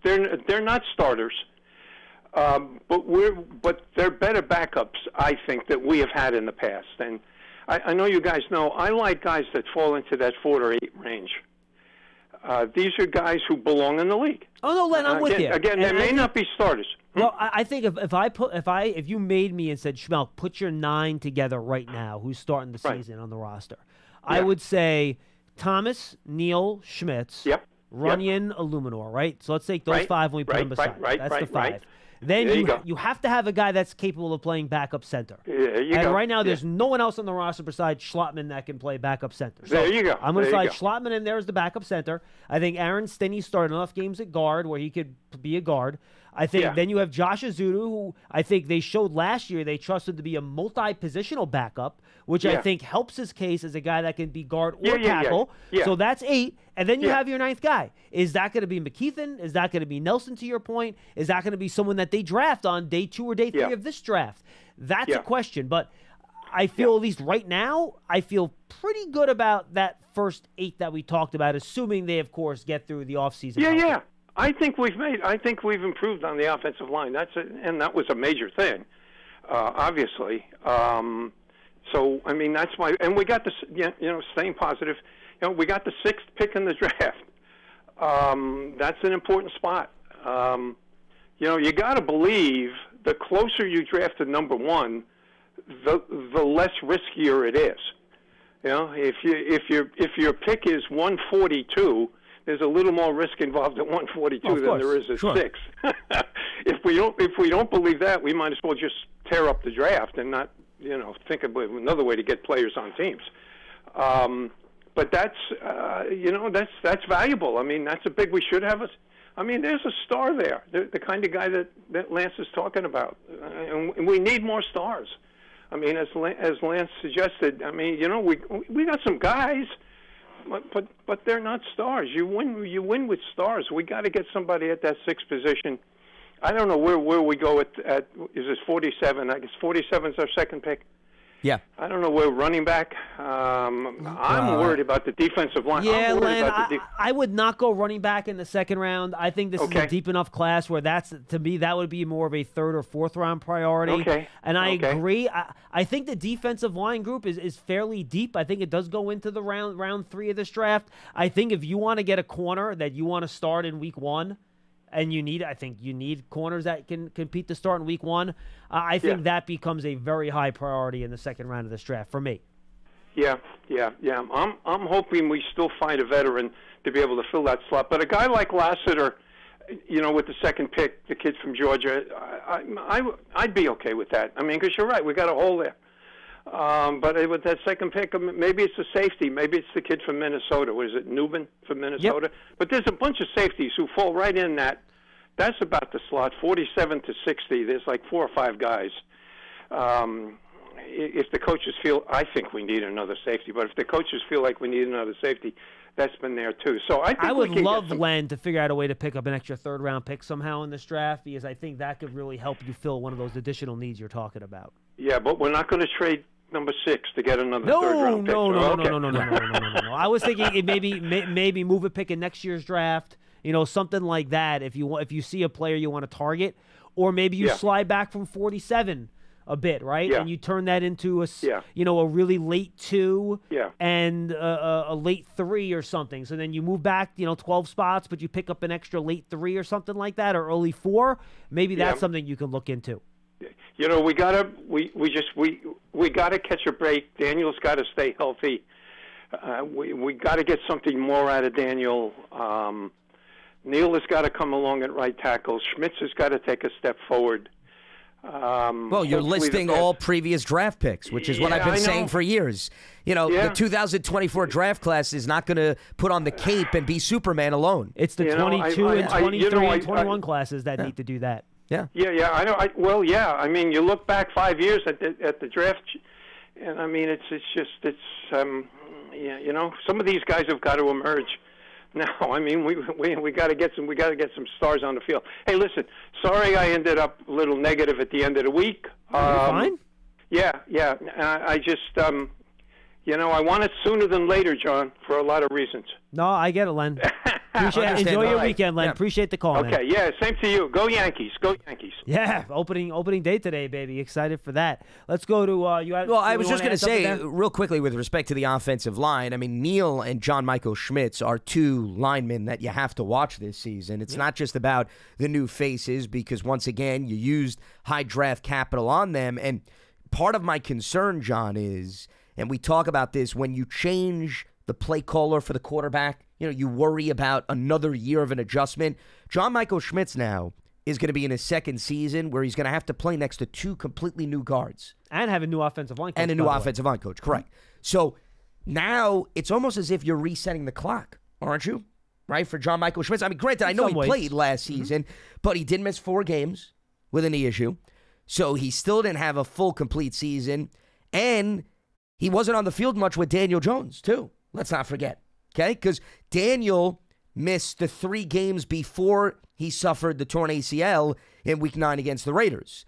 They're not starters, but they're better backups, I think, that we have had in the past. And I know you guys know I like guys that fall into that 4 to 8 range. These are guys who belong in the league. Oh no, Len, I'm with you. Again, they may not be starters. Well, I think if you made me and said, Schmeelk, put your 9 together right now, who's starting the season on the roster, I would say Thomas, Neal, Schmitz, Runyon, Illuminor, right? So let's take those 5 and we put them beside. That's the 5. then There you go. you have to have a guy that's capable of playing backup center. There you And go. right now, there's Yeah. no one else on the roster besides Schlottman that can play backup center. So There you go. I'm going to There you slide Schlottman in there as the backup center. I think Aaron Stinney started enough games at guard where he could be a guard. I think Yeah. then you have Josh Azudu, who I think they showed last year they trusted to be a multi-positional backup, which I Yeah. think helps his case as a guy that can be guard or Yeah, yeah, yeah. tackle. Yeah. So that's 8. And then you Yeah. have your 9th guy. Is that going to be McKeithen? Is that going to be Nelson, to your point? Is that going to be someone that they draft on day 2 or day 3 Yeah. of this draft? That's Yeah. a question. But I feel, at least right now, I feel pretty good about that first 8 that we talked about, assuming they, of course, get through the offseason. Yeah, healthy. yeah. I think we've improved on the offensive line. And that was a major thing, obviously. So I mean, and we got staying positive. We got the 6th pick in the draft. That's an important spot. You got to believe the closer you draft to number 1, the less riskier it is. If your pick is 142. There's a little more risk involved at 142 than there is at 6. If we don't believe that, we might as well just tear up the draft and not think of another way to get players on teams. But that's valuable. I mean, that's a big. We should have there's a star there, the kind of guy that Lance is talking about, and we need more stars. I mean, as Lance suggested, we got some guys. But they're not stars. You win with stars. We got to get somebody at that 6th position. I don't know where we go at is this 47? I guess 47 is our 2nd pick. Yeah. I don't know where running back. I'm worried about the defensive line. Yeah, I'm worried Len, about the I would not go running back in the 2nd round. I think this is a deep enough class where to me, that would be more of a 3rd or 4th round priority. Okay. And I agree. I think the defensive line group is fairly deep. I think it does go into the round 3 of this draft. I think if you want to get a corner that you want to start in week 1, and you need corners that can compete to start in week 1. I think that becomes a very high priority in the 2nd round of this draft for me. Yeah. I'm hoping we still find a veteran to be able to fill that slot. But a guy like Lassiter, with the 2nd pick, the kid from Georgia, I'd be okay with that. I mean, because you're right, we got a hole there. But with that 2nd pick, maybe it's a safety. Maybe it's the kid from Minnesota. What is it, Newman from Minnesota? Yep. But there's a bunch of safeties who fall right in that. That's about the slot, 47 to 60. There's like 4 or 5 guys. If the coaches feel, I think we need another safety. But if the coaches feel like we need another safety, that's been there too. So I would love Len to figure out a way to pick up an extra 3rd round pick somehow in this draft, because I think that could really help you fill one of those additional needs you're talking about. Yeah, but we're not going to trade number 6 to get another 3rd round pick. No. I was thinking maybe move a pick in next year's draft, something like that. If you see a player you want to target, or maybe you slide back from 47 a bit, right? Yeah. And you turn that into a really late 2 and a late 3 or something. So then you move back 12 spots, but you pick up an extra late 3 or something like that, or early 4. Maybe that's something you can look into. We gotta catch a break. Daniel's got to stay healthy. We got to get something more out of Daniel. Neal has got to come along at right tackle. Schmitz has got to take a step forward. Well, you're listing all previous draft picks, which is what I've been saying for years. The 2024 draft class is not going to put on the cape and be Superman alone. It's the 22 and 23 and 21 classes that need to do that. Yeah. Yeah. I know. I mean, you look back 5 years at the draft, and I mean, some of these guys have got to emerge. Now, I mean, we got to get some stars on the field. Hey, listen, sorry I ended up a little negative at the end of the week. Fine. Yeah. I just I want it sooner than later, John, for a lot of reasons. No, I get it, Len. Enjoy your weekend, Len. Appreciate the call, man. Okay, yeah, same to you. Go Yankees. Go Yankees. Yeah, opening day today, baby. Excited for that. Let's go to I was just going to say, real quickly, with respect to the offensive line, I mean, Neal and John Michael Schmitz are 2 linemen that you have to watch this season. It's not just about the new faces, because once again, you used high draft capital on them. And part of my concern, John, is, and we talk about this, when you change the play caller for the quarterback, you worry about another year of an adjustment. John Michael Schmitz now is going to be in his second season where he's going to have to play next to two completely new guards. And have a new offensive line coach. And a new offensive line coach, correct. So now it's almost as if you're resetting the clock, aren't you? Right, for John Michael Schmitz. I mean, granted, I know he played last season, but he did miss 4 games with a knee issue. So he still didn't have a full, complete season. And he wasn't on the field much with Daniel Jones, too. Let's not forget, okay? Because Daniel missed the 3 games before he suffered the torn ACL in Week 9 against the Raiders.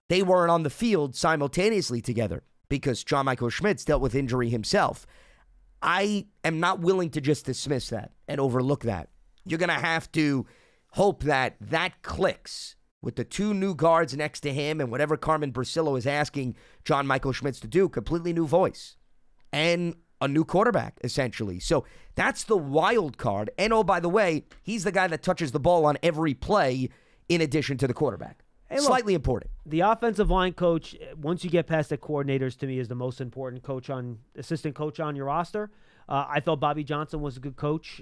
They weren't on the field simultaneously together because John Michael Schmitz dealt with injury himself. I am not willing to just dismiss that and overlook that. You're going to have to hope that that clicks with the 2 new guards next to him and whatever Carmen Bursillo is asking John Michael Schmitz to do, completely new voice and a new quarterback, essentially. So that's the wild card. And, oh, by the way, he's the guy that touches the ball on every play in addition to the quarterback. Hey, look, slightly important. The offensive line coach, once you get past the coordinators, to me, is the most important assistant coach on your roster. I thought Bobby Johnson was a good coach,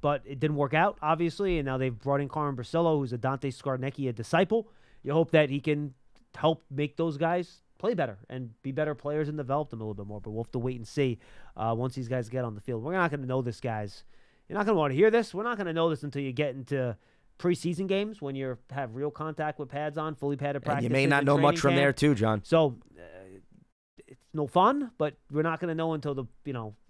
but it didn't work out, obviously, and now they've brought in Carmen Bursillo, who's a Dante Scarnecchia a disciple. You hope that he can help make those guys play better and be better players and develop them a little bit more, but we'll have to wait and see once these guys get on the field. We're not going to know this, guys. You're not going to want to hear this. We're not going to know this until you get into preseason games when you have real contact with pads on, fully padded practice. And you may not know much from there too, John. So it's no fun, but we're not going to know until the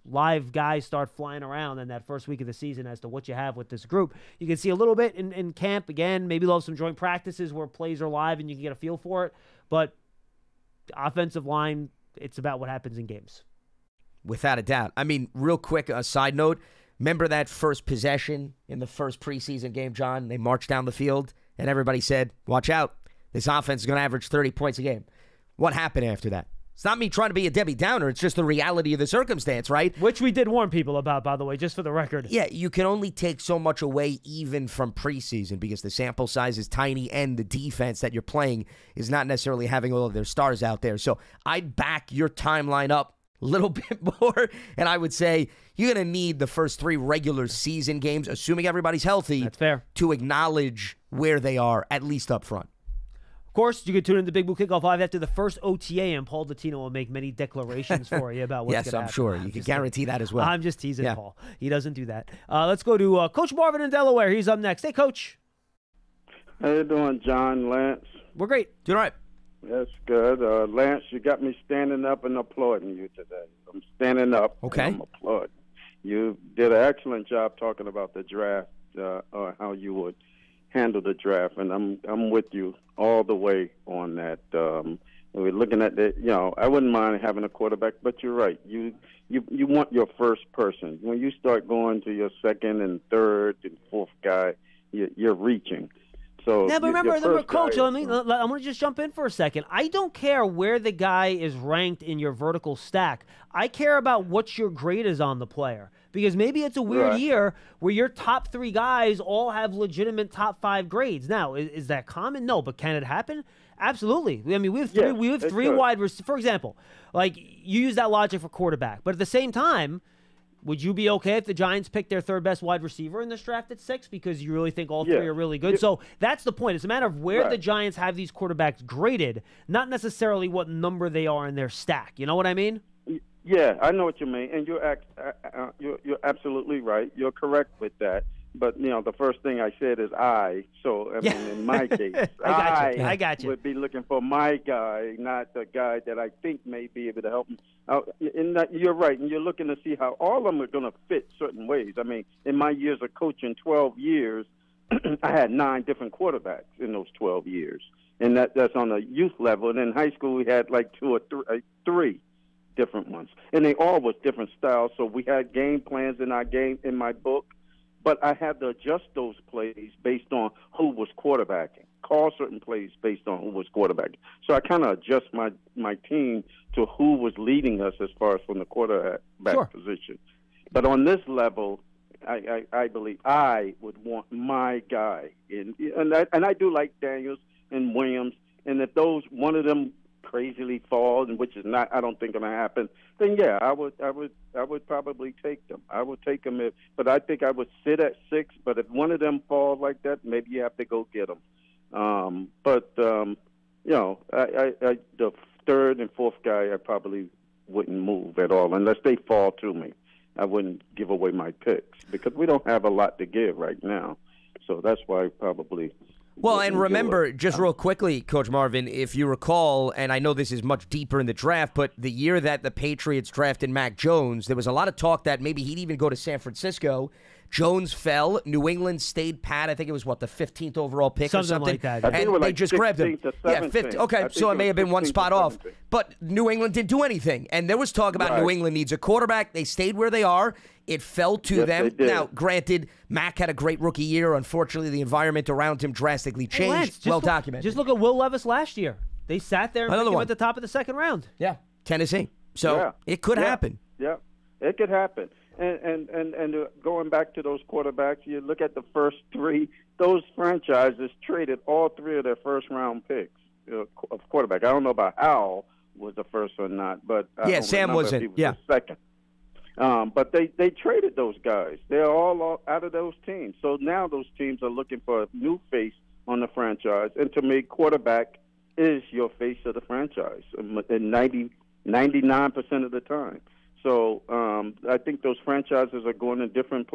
live guys start flying around in that first week of the season as to what you have with this group. You can see a little bit in camp. Again, maybe they'll have some joint practices where plays are live and you can get a feel for it. But offensive line, it's about what happens in games. Without a doubt. I mean, real quick, a side note. Remember that first possession in the first preseason game, John? They marched down the field, and everybody said, watch out. This offense is going to average 30 points a game. What happened after that? It's not me trying to be a Debbie Downer. It's just the reality of the circumstance, right? Which we did warn people about, by the way, just for the record. Yeah, you can only take so much away even from preseason because the sample size is tiny and the defense that you're playing is not necessarily having all of their stars out there. So I'd back your timeline up a little bit more, and I would say you're going to need the first 3 regular season games, assuming everybody's healthy. That's fair. To acknowledge where they are, at least up front. Of course, you can tune in to Big Blue Kickoff Live after the first OTA, and Paul Dottino will make many declarations for you about what's going to happen. Yes, I'm sure. You can guarantee that as well. I'm just teasing Paul. He doesn't do that. Let's go to Coach Marvin in Delaware. He's up next. Hey, Coach. How you doing, John, Lance? We're great. Doing all right. That's good. Lance, you got me standing up and applauding you today. I'm standing up. Okay. And I'm applauding. You did an excellent job talking about the draft, or how you would handle the draft, and I'm with you all the way on that. We're looking at that. I wouldn't mind having a quarterback, but you're right. You want your first person. When you start going to your second and third and fourth guy, you're reaching. So yeah, but remember, Coach, I want to just jump in for a second. I don't care where the guy is ranked in your vertical stack. I care about what your grade is on the player. Because maybe it's a weird year where your top 3 guys all have legitimate top 5 grades. Now, is that common? No, but can it happen? Absolutely. I mean, we have 3 wide receivers. For example, like you use that logic for quarterback. But at the same time, would you be okay if the Giants picked their 3rd best wide receiver in this draft at 6 because you really think all 3 are really good? So that's the point. It's a matter of where the Giants have these quarterbacks graded, not necessarily what number they are in their stack. You know what I mean? Yeah, I know what you mean, and you're absolutely right. You're correct with that. But the first thing I said is I. So I mean, in my case, I got you. Would be looking for my guy, not the guy that I think may be able to help me. And you're right, and you're looking to see how all of them are going to fit certain ways. I mean, in my years of coaching, 12 years, I had 9 different quarterbacks in those 12 years, and that's on a youth level. And in high school, we had like 2 or 3 different ones, and they all was different styles. So we had game plans in my book. But I had to adjust those plays based on who was quarterbacking, call certain plays based on who was quarterbacking. So I kind of adjust my team to who was leading us as far as from the quarterback position. But on this level, I believe I would want my guy. And I do like Daniels and Williams. And if one of them crazily fall, and which is not, I don't think, going to happen, then yeah, I would probably take them. I would take them, but I think I would sit at 6. But if one of them falls like that, maybe you have to go get them. The third and fourth guy, I probably wouldn't move at all unless they fall to me. I wouldn't give away my picks because we don't have a lot to give right now. So that's why I probably. Well, and remember, just real quickly, Coach Marvin, if you recall, and I know this is much deeper in the draft, but the year that the Patriots drafted Mac Jones, there was a lot of talk that maybe he'd even go to San Francisco. Jones fell. New England stayed pat. I think it was, the 15th overall pick or something? Like that. And they just grabbed him. Yeah, 50. Okay, so it may have been one spot off. But New England didn't do anything. And there was talk about New England needs a quarterback. They stayed where they are. It fell to them. Now, granted, Mac had a great rookie year. Unfortunately, the environment around him drastically changed. Well documented. Just look at Will Levis last year. They sat there and picked him at the top of the second round. Yeah, Tennessee. So it could happen. Yeah, it could happen. And going back to those quarterbacks, you look at the first 3. Those franchises traded all 3 of their first-round picks of quarterback. I don't know about Howell was the first or not, but Sam wasn't. The second. But they traded those guys. They're all out of those teams. So now those teams are looking for a new face on the franchise. And to me, quarterback is your face of the franchise 99% of the time. So I think those franchises are going in different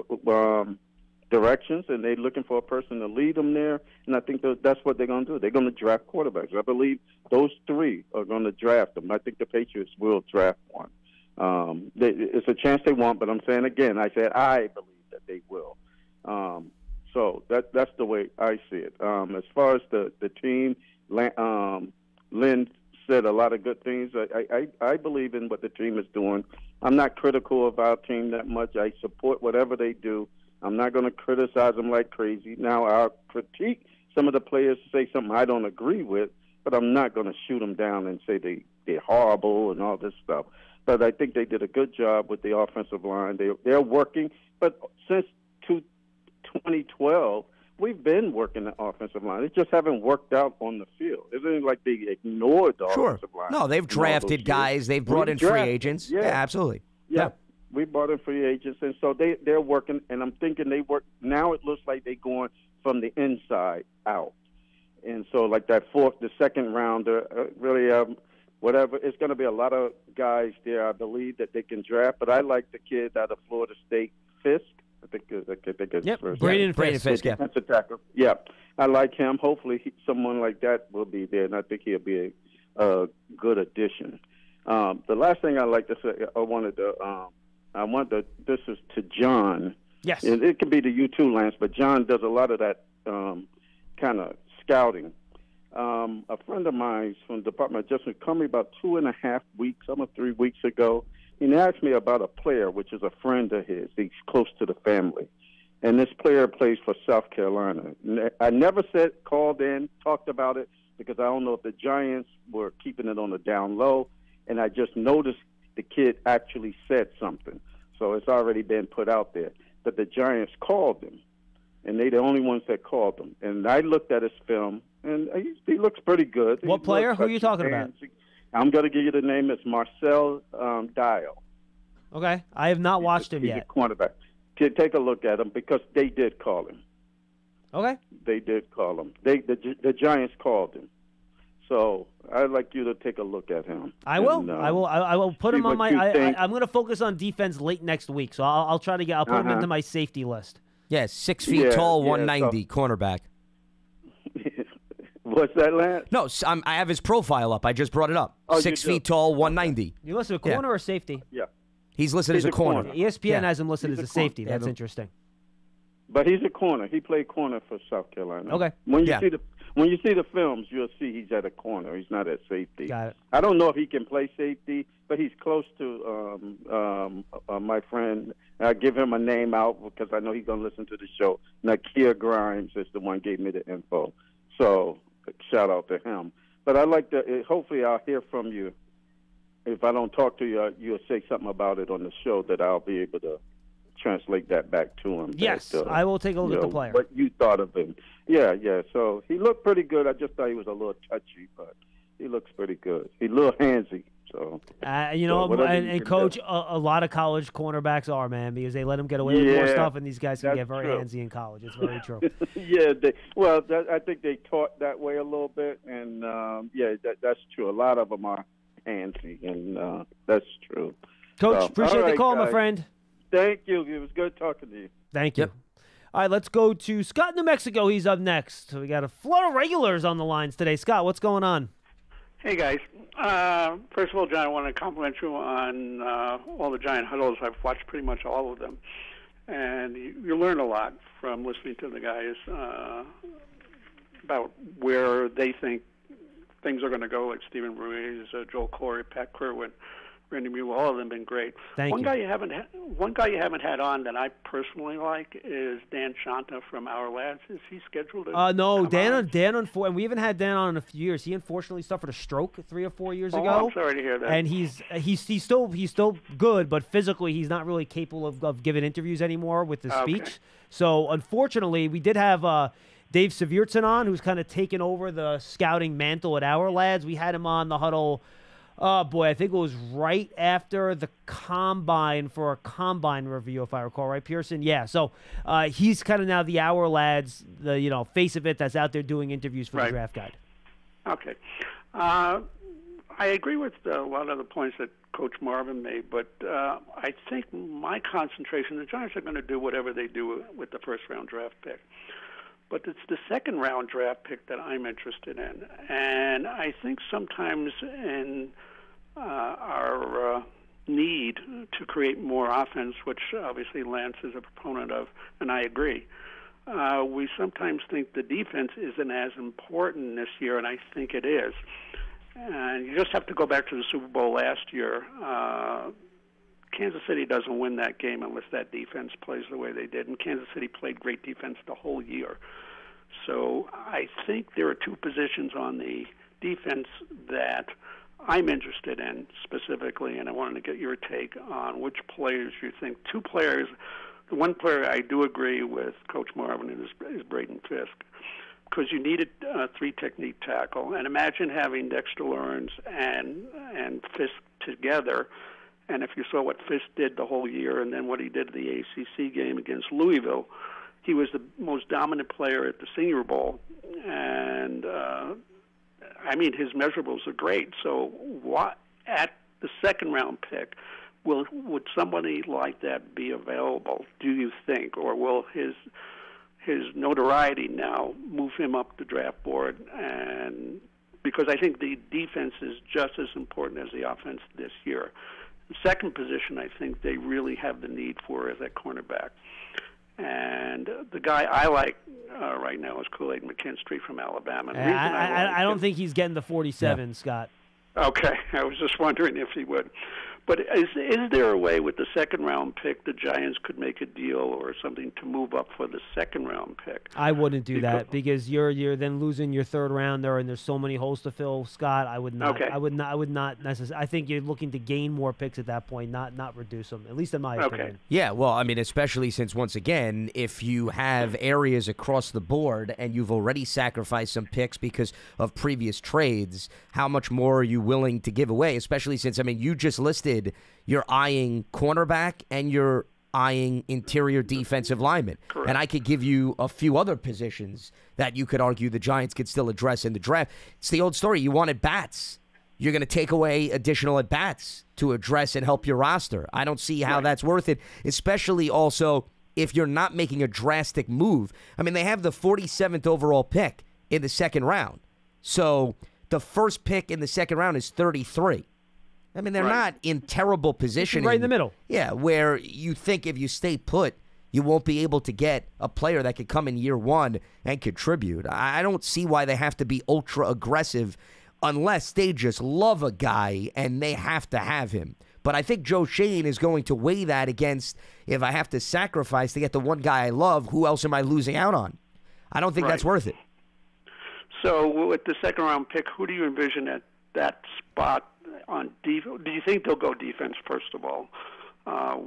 directions, and they're looking for a person to lead them there. And I think that's what they're going to do. They're going to draft quarterbacks. I believe those 3 are going to draft them. I think the Patriots will draft one. It's a chance they want, but I'm saying again, I believe that they will. So that's the way I see it. As far as the team, Lynn said a lot of good things. I believe in what the team is doing. I'm not critical of our team that much. I support whatever they do. I'm not going to criticize them like crazy. Now, I'll critique some of the players to say something I don't agree with, but I'm not going to shoot them down and say they're horrible and all this stuff. But I think they did a good job with the offensive line. They're working. But since 2012, we've been working the offensive line. It just haven't worked out on the field. It isn't like they ignored the offensive line. No, they've drafted guys. They've brought in free agents. Yeah, absolutely. Yeah. We brought in free agents, and so they're working, and I'm thinking they work. Now it looks like they're going from the inside out. And so like the second rounder, whatever, it's going to be a lot of guys there, I believe, that they can draft. But I like the kid out of Florida State, Fisk. I think it's first. Braden Fisk. That's a tackle. Yeah, I like him. Hopefully, someone like that will be there, and I think he'll be a good addition. The last thing I'd like to say, this is to John. Yes. It could be to you too, Lance, but John does a lot of that kind of scouting. A friend of mine from the Department of Justice called me about 2.5 weeks, almost 3 weeks ago. He asked me about a player, which is a friend of his. He's close to the family. And this player plays for South Carolina. I never called in, talked about it, because I don't know if the Giants were keeping it on the down low. And I just noticed the kid actually said something. So it's already been put out there that the Giants called him. And they're the only ones that called him. And I looked at his film, and he looks pretty good. What player? Who are you talking about? I'm going to give you the name. It's Marcel Dial. Okay. I have not watched him yet. He's a cornerback. Take a look at him because they did call him. Okay. They did call him. The Giants called him. So I'd like you to take a look at him. I will. I will put him on my. I'm going to focus on defense late next week. So I'll try to get. I'll put him into my safety list. Yeah, 6 feet tall, 190 cornerback. What's that, Lance? No, I have his profile up. I just brought it up. 6 feet tall, 190. You listed a corner or safety? Yeah. He's listed as a corner. ESPN has him listed as a safety. That's interesting. But he's a corner. He played corner for South Carolina. Okay. When you see the films, you'll see he's at a corner. He's not at safety. Got it. I don't know if he can play safety, but he's close to my friend. I'll give him a name out because I know he's going to listen to the show. Nakia Grimes is the one who gave me the info. So shout out to him. But I'd like to, hopefully I'll hear from you. If I don't talk to you, you'll say something about it on the show that I'll be able to translate that back to him. Yes, I will take a look at the player. What you thought of him. Yeah. So he looked pretty good. I just thought he was a little touchy, but He looks pretty good. He's a little handsy. So, and Coach, a lot of college cornerbacks are, man, because they let them get away with more stuff, and these guys can get very handsy in college. It's very true. I think they taught that way a little bit, and that's true. A lot of them are handsy, and that's true. Coach, appreciate the call, my friend. Thank you. It was good talking to you. Thank you. Yep. All right, let's go to Scott, New Mexico. He's up next. We got a flood of regulars on the lines today. Scott, what's going on? Hey, guys. First of all, John, I want to compliment you on all the Giant huddles. I've watched pretty much all of them. And you learn a lot from listening to the guys about where they think things are going to go, like Stephen Ruiz, Joel Corey, Pat Kerwin, Randy Mueller. All of them have been great. Thank you. One guy you haven't had on that I personally like is Dan Shanta from Our Lads. Is he scheduled to no, Dan, and we haven't had Dan on in a few years. He unfortunately suffered a stroke 3 or 4 years ago. I'm sorry to hear that. And he's still good, but physically he's not really capable of giving interviews anymore with the speech. So unfortunately, we did have Dave Seviertson on, who's kind of taken over the scouting mantle at Our Lads. We had him on the huddle. Oh, boy, I think it was right after the Combine for a Combine review, if I recall, right, Pearson? Yeah, so he's kind of now the Our Lads, the face of it that's out there doing interviews for the Draft Guide. Okay. I agree with a lot of the points that Coach Marvin made, but I think my concentration, the Giants are going to do whatever they do with the first-round draft pick. But it's the second-round draft pick that I'm interested in. And I think sometimes in our need to create more offense, which obviously Lance is a proponent of, and I agree, we sometimes think the defense isn't as important this year, and I think it is. And you just have to go back to the Super Bowl last year. Kansas City doesn't win that game unless that defense plays the way they did, and Kansas City played great defense the whole year. So I think there are two positions on the defense that I'm interested in specifically, and I wanted to get your take on which players you think. Two players, the one player I do agree with Coach Marvin is Braden Fisk, because you needed a three-technique tackle. And imagine having Dexter Lawrence and Fisk together. And if you saw what Fisk did the whole year and then what he did in the ACC game against Louisville, he was the most dominant player at the Senior Bowl. And, his measurables are great. So at the second-round pick, would somebody like that be available, do you think? Or will his notoriety now move him up the draft board? And because I think the defense is just as important as the offense this year. The second position I think they really have the need for is at cornerback. And the guy I like right now is Kool-Aid McKinstry from Alabama. I don't think he's getting the 47, Scott. Okay, I was just wondering if he would. But is there a way with the second-round pick the Giants could make a deal or something to move up for the second-round pick? I wouldn't do that because you're then losing your third rounder, and there's so many holes to fill. Scott, I would not. Okay. I would not necessarily. I think you're looking to gain more picks at that point, not reduce them. At least in my opinion. Yeah, well, especially since once again, if you have areas across the board and you've already sacrificed some picks because of previous trades, how much more are you willing to give away? Especially since you just listed. You're eyeing cornerback and you're eyeing interior defensive lineman. Correct. And I could give you a few other positions that you could argue the Giants could still address in the draft. It's the old story. You want at-bats. You're going to take away additional at-bats to address and help your roster. I don't see how that's worth it, especially also if you're not making a drastic move. They have the 47th overall pick in the second round. So the first pick in the second round is 33. They're not in terrible position. Right in the middle. Yeah, where you think if you stay put, you won't be able to get a player that could come in year one and contribute. I don't see why they have to be ultra aggressive unless they just love a guy and they have to have him. But I think Joe Shane is going to weigh that against, if I have to sacrifice to get the one guy I love, who else am I losing out on? I don't think that's worth it. So with the second-round pick, who do you envision at that spot? On defense, do you think they'll go defense first of all?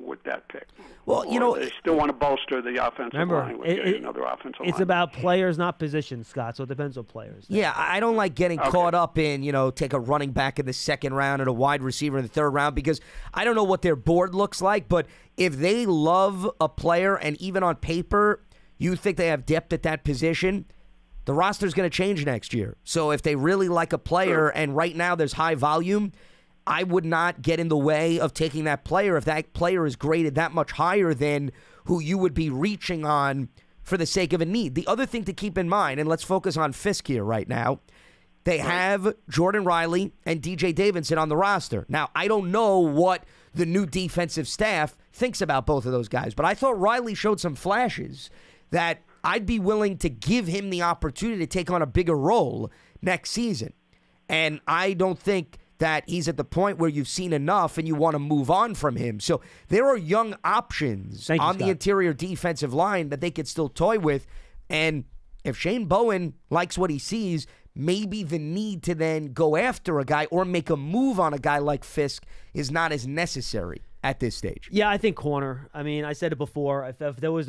with that pick. Well, Or they still want to bolster the offensive line with getting another offensive line. It's about players, not positions, Scott. So it depends on players. Yeah, I don't like getting caught up in, take a running back in the second round and a wide receiver in the third round, because I don't know what their board looks like, but if they love a player and even on paper you think they have depth at that position, the roster's going to change next year. So if they really like a player and right now there's high volume, I would not get in the way of taking that player if that player is graded that much higher than who you would be reaching on for the sake of a need. The other thing to keep in mind, and let's focus on Fisk here right now, they have Jordan Riley and DJ Davidson on the roster. Now, I don't know what the new defensive staff thinks about both of those guys, but I thought Riley showed some flashes that I'd be willing to give him the opportunity to take on a bigger role next season. And I don't think that he's at the point where you've seen enough and you want to move on from him. So there are young options on the interior defensive line that they could still toy with. And if Shane Bowen likes what he sees, maybe the need to then go after a guy or make a move on a guy like Fisk is not as necessary at this stage. Yeah, I think corner. I mean, I said it before. If there was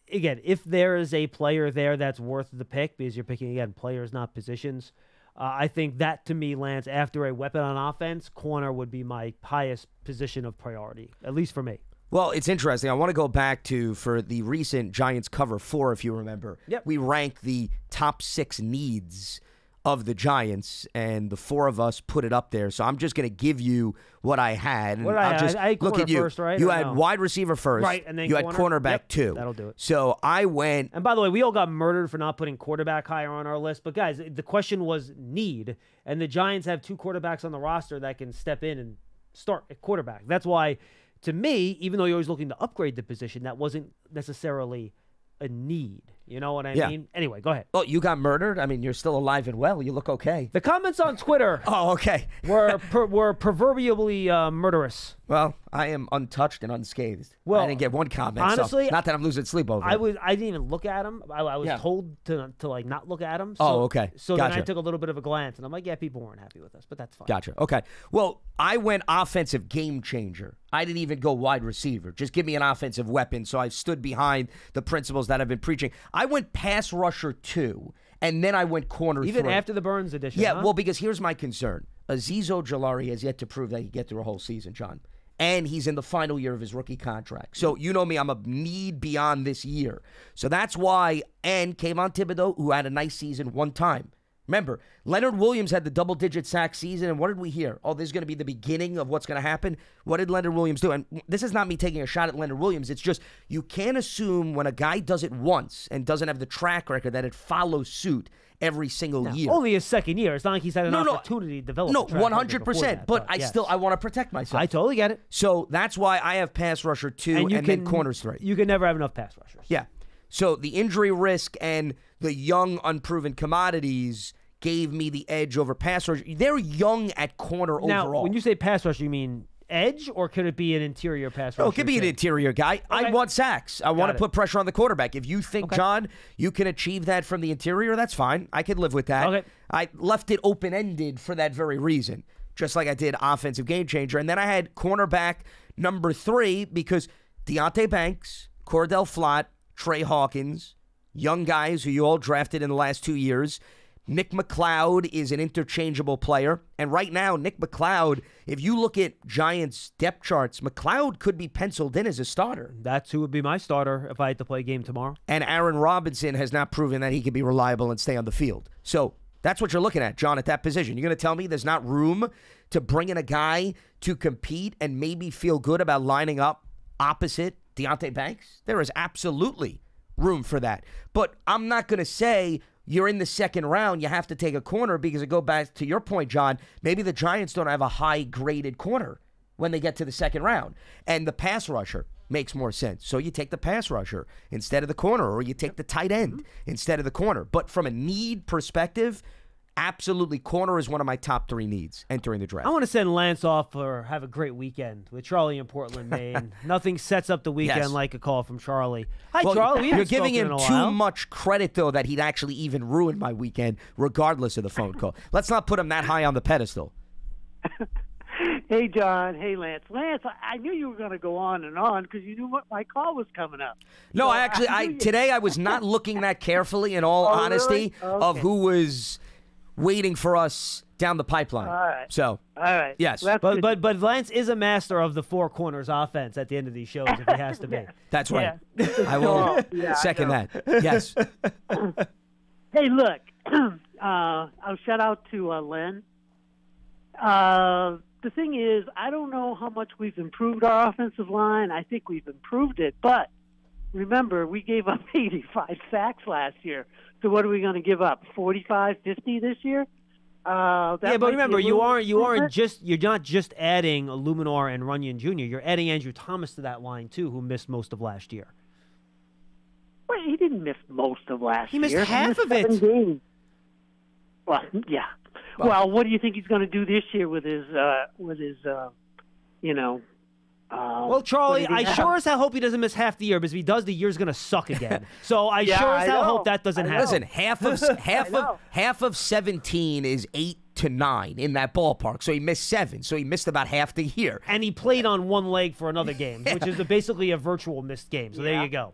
if there is a player there that's worth the pick, because you're picking, again, players, not positions, I think that, to me, Lance, after a weapon on offense, corner would be my highest position of priority, at least for me. Well, it's interesting. I want to go back to, for the recent Giants cover 4, if you remember. Yep. We ranked the top 6 needs of the Giants, and the 4 of us put it up there. So I'm just going to give you what I had. What I had look at you. First, right? You had wide receiver first. Right, and then you had cornerback 2. That'll do it. So I went. And by the way, we all got murdered for not putting quarterback higher on our list. But guys, the question was need, and the Giants have 2 quarterbacks on the roster that can step in and start at quarterback. That's why, to me, even though you're always looking to upgrade the position, that wasn't necessarily a need. You know what I mean? Anyway, go ahead. Oh, you got murdered? I mean, you're still alive and well. You look okay. The comments on Twitter okay. were proverbially murderous. Well, I am untouched and unscathed. Well, I didn't get one comment. Honestly, so not that I'm losing sleep over it. I didn't even look at him. I was told to like not look at him. So, okay. So gotcha. then I took a little bit of a glance, and I'm like, yeah, people weren't happy with us, but that's fine. Gotcha. Okay. Well, I went offensive game changer. I didn't even go wide receiver. Just give me an offensive weapon. So I stood behind the principles that I've been preaching. I went pass rusher 2, and then I went corner 3. Even after the Burns edition. Yeah, huh? well, because here's my concern. Azeez Ojulari has yet to prove that he can get through a whole season, John. And he's in the final year of his rookie contract. So you know me, I'm a need beyond this year. So that's why, and Kayvon Thibodeau, who had a nice season one time. Remember, Leonard Williams had the double-digit sack season, and what did we hear? Oh, this is going to be the beginning of what's going to happen. What did Leonard Williams do? And this is not me taking a shot at Leonard Williams. It's just you can't assume when a guy does it once and doesn't have the track record that it follows suit every single year. Only his second year. It's not like he's had an opportunity to develop. No, 100%. But I want to protect myself. I totally get it. So that's why I have pass rusher 2 and then corners 3. You can never have enough pass rushers. Yeah. So the injury risk and the young, unproven commodities gave me the edge over pass rusher. They're young at corner now, overall. When you say pass rusher, you mean edge, or could it be an interior pass rusher? No, it could be an interior guy. Okay. I want sacks. I want to put pressure on the quarterback. If you think, John, you can achieve that from the interior, that's fine. I could live with that. Okay. I left it open-ended for that very reason, just like I did offensive game changer. And then I had cornerback number 3 because Deonte Banks, Cordell Flott, Trey Hawkins, young guys who you all drafted in the last 2 years. Nick McLeod is an interchangeable player. And right now, Nick McLeod, if you look at Giants' depth charts, McLeod could be penciled in as a starter. That's who would be my starter if I had to play a game tomorrow. And Aaron Robinson has not proven that he can be reliable and stay on the field. So that's what you're looking at, John, at that position. You're going to tell me there's not room to bring in a guy to compete and maybe feel good about lining up opposite Deonte Banks? There is absolutely room for that. But I'm not going to say you're in the second round, you have to take a corner, because it goes back to your point, John. Maybe the Giants don't have a high-graded corner when they get to the second round. And the pass rusher makes more sense. So you take the pass rusher instead of the corner, or you take the tight end instead of the corner. But from a need perspective, absolutely, corner is one of my top 3 needs entering the draft. I want to send Lance off for have a great weekend with Charlie in Portland, Maine. Nothing sets up the weekend like a call from Charlie. Hi, Charlie. You're giving him too much credit, though, that he'd actually even ruin my weekend, regardless of the phone call. Let's not put him that high on the pedestal. Hey, John. Hey, Lance. Lance, I knew you were going to go on and on because you knew what my call was coming up. No, So today I was not looking that carefully, in all honesty, really? of Okay. who was waiting for us down the pipeline. All right. So, All right. yes. That's good. But Lance is a master of the four corners offense at the end of these shows if he has to be. That's right. Yeah. I will Yeah, I second know. that. Yes. Hey, look. I'll shout out to Len. The thing is, I don't know how much we've improved our offensive line. I think we've improved it. But remember, we gave up 85 sacks last year. So what are we going to give up? 45, 50 this year? Yeah, but remember, you're not just adding Luminor and Runyon Jr. You're adding Andrew Thomas to that line too, who missed most of last year. Well, he didn't miss most of last year. He missed half of it. 7 games. Well, yeah. Well, what do you think he's going to do this year with his Well, Charlie, I sure as hell hope he doesn't miss half the year, because if he does, the year's going to suck again. So I sure as hell hope that doesn't happen. Listen, half of 17 is 8 to 9 in that ballpark. So he missed 7. So he missed about half the year. And he played on one leg for another game, which is basically a virtual missed game. So there you go.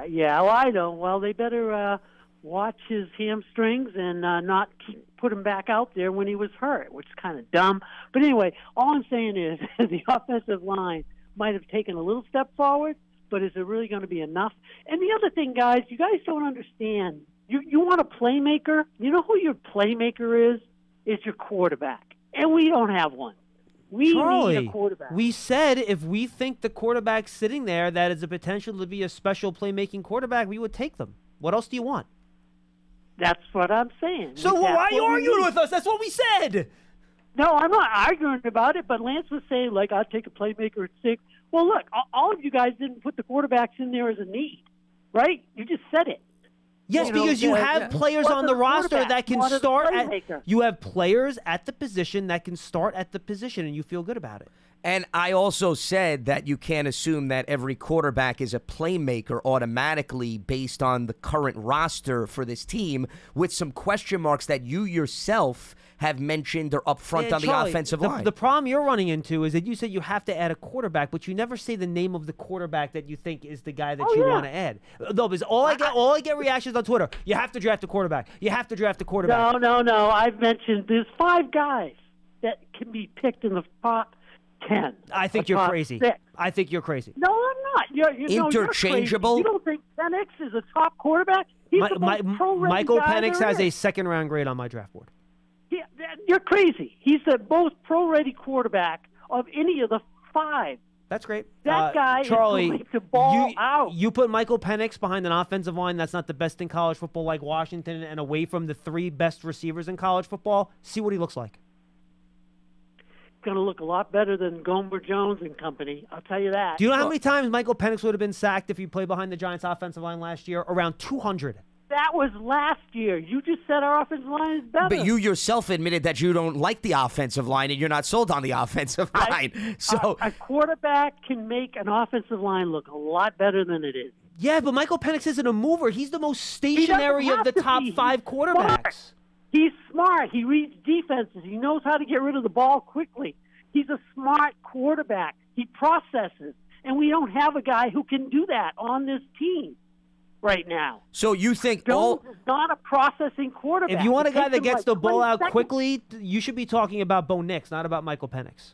Yeah. Well, I know. Well, they better watch his hamstrings and not put him back out there when he was hurt, which is kind of dumb. But anyway, all I'm saying is the offensive line might have taken a little step forward, but is it really going to be enough? And the other thing, guys, you guys don't understand. You want a playmaker? You know who your playmaker is? It's your quarterback. And we don't have one. We need a quarterback. We said if we think the quarterback sitting there that is a potential to be a special playmaking quarterback, we would take them. What else do you want? That's what I'm saying. So why are you arguing with us? That's what we said. No, I'm not arguing about it, but Lance was saying, like, I'll take a playmaker at 6. Well, look, all of you guys didn't put the quarterbacks in there as a need, right? You just said it. Yes, because you have players on the roster that can start at. You have players at the position that can start at the position, and you feel good about it. And I also said that you can't assume that every quarterback is a playmaker automatically based on the current roster for this team, with some question marks that you yourself have mentioned are up front on Charlie, the offensive line. The problem you're running into is that you said you have to add a quarterback, but you never say the name of the quarterback that you think is the guy that you want to add. No, because all I get reactions on Twitter. You have to draft a quarterback. You have to draft a quarterback. No. I've mentioned there's 5 guys that can be picked in the top 10. I think you're crazy. 6. I think you're crazy. No, I'm not. Interchangeable? You're crazy. You don't think Penix is a top quarterback? He's the most pro-ready Michael guy Penix there has is. a second-round grade on my draft board. Yeah, you're crazy. He's the most pro-ready quarterback of any of the 5. That's great. That guy Charlie, is going to ball out. You put Michael Penix behind an offensive line that's not the best in college football like Washington and away from the 3 best receivers in college football, see what he looks like. Going to look a lot better than Gomer Jones and company. I'll tell you that. Do you know how many times Michael Penix would have been sacked if he played behind the Giants' offensive line last year? Around 200. That was last year. You just said our offensive line is better. But you yourself admitted that you don't like the offensive line and you're not sold on the offensive line. So a quarterback can make an offensive line look a lot better than it is. Yeah, but Michael Penix isn't a mover. He's the most stationary of the top 5 quarterbacks. He's smart. He reads defenses. He knows how to get rid of the ball quickly. He's a smart quarterback. He processes. And we don't have a guy who can do that on this team right now. So you think Jones is not a processing quarterback. If you want a guy that him gets like the ball 20 out seconds. quickly, you should be talking about Bo Nix, not about Michael Penix.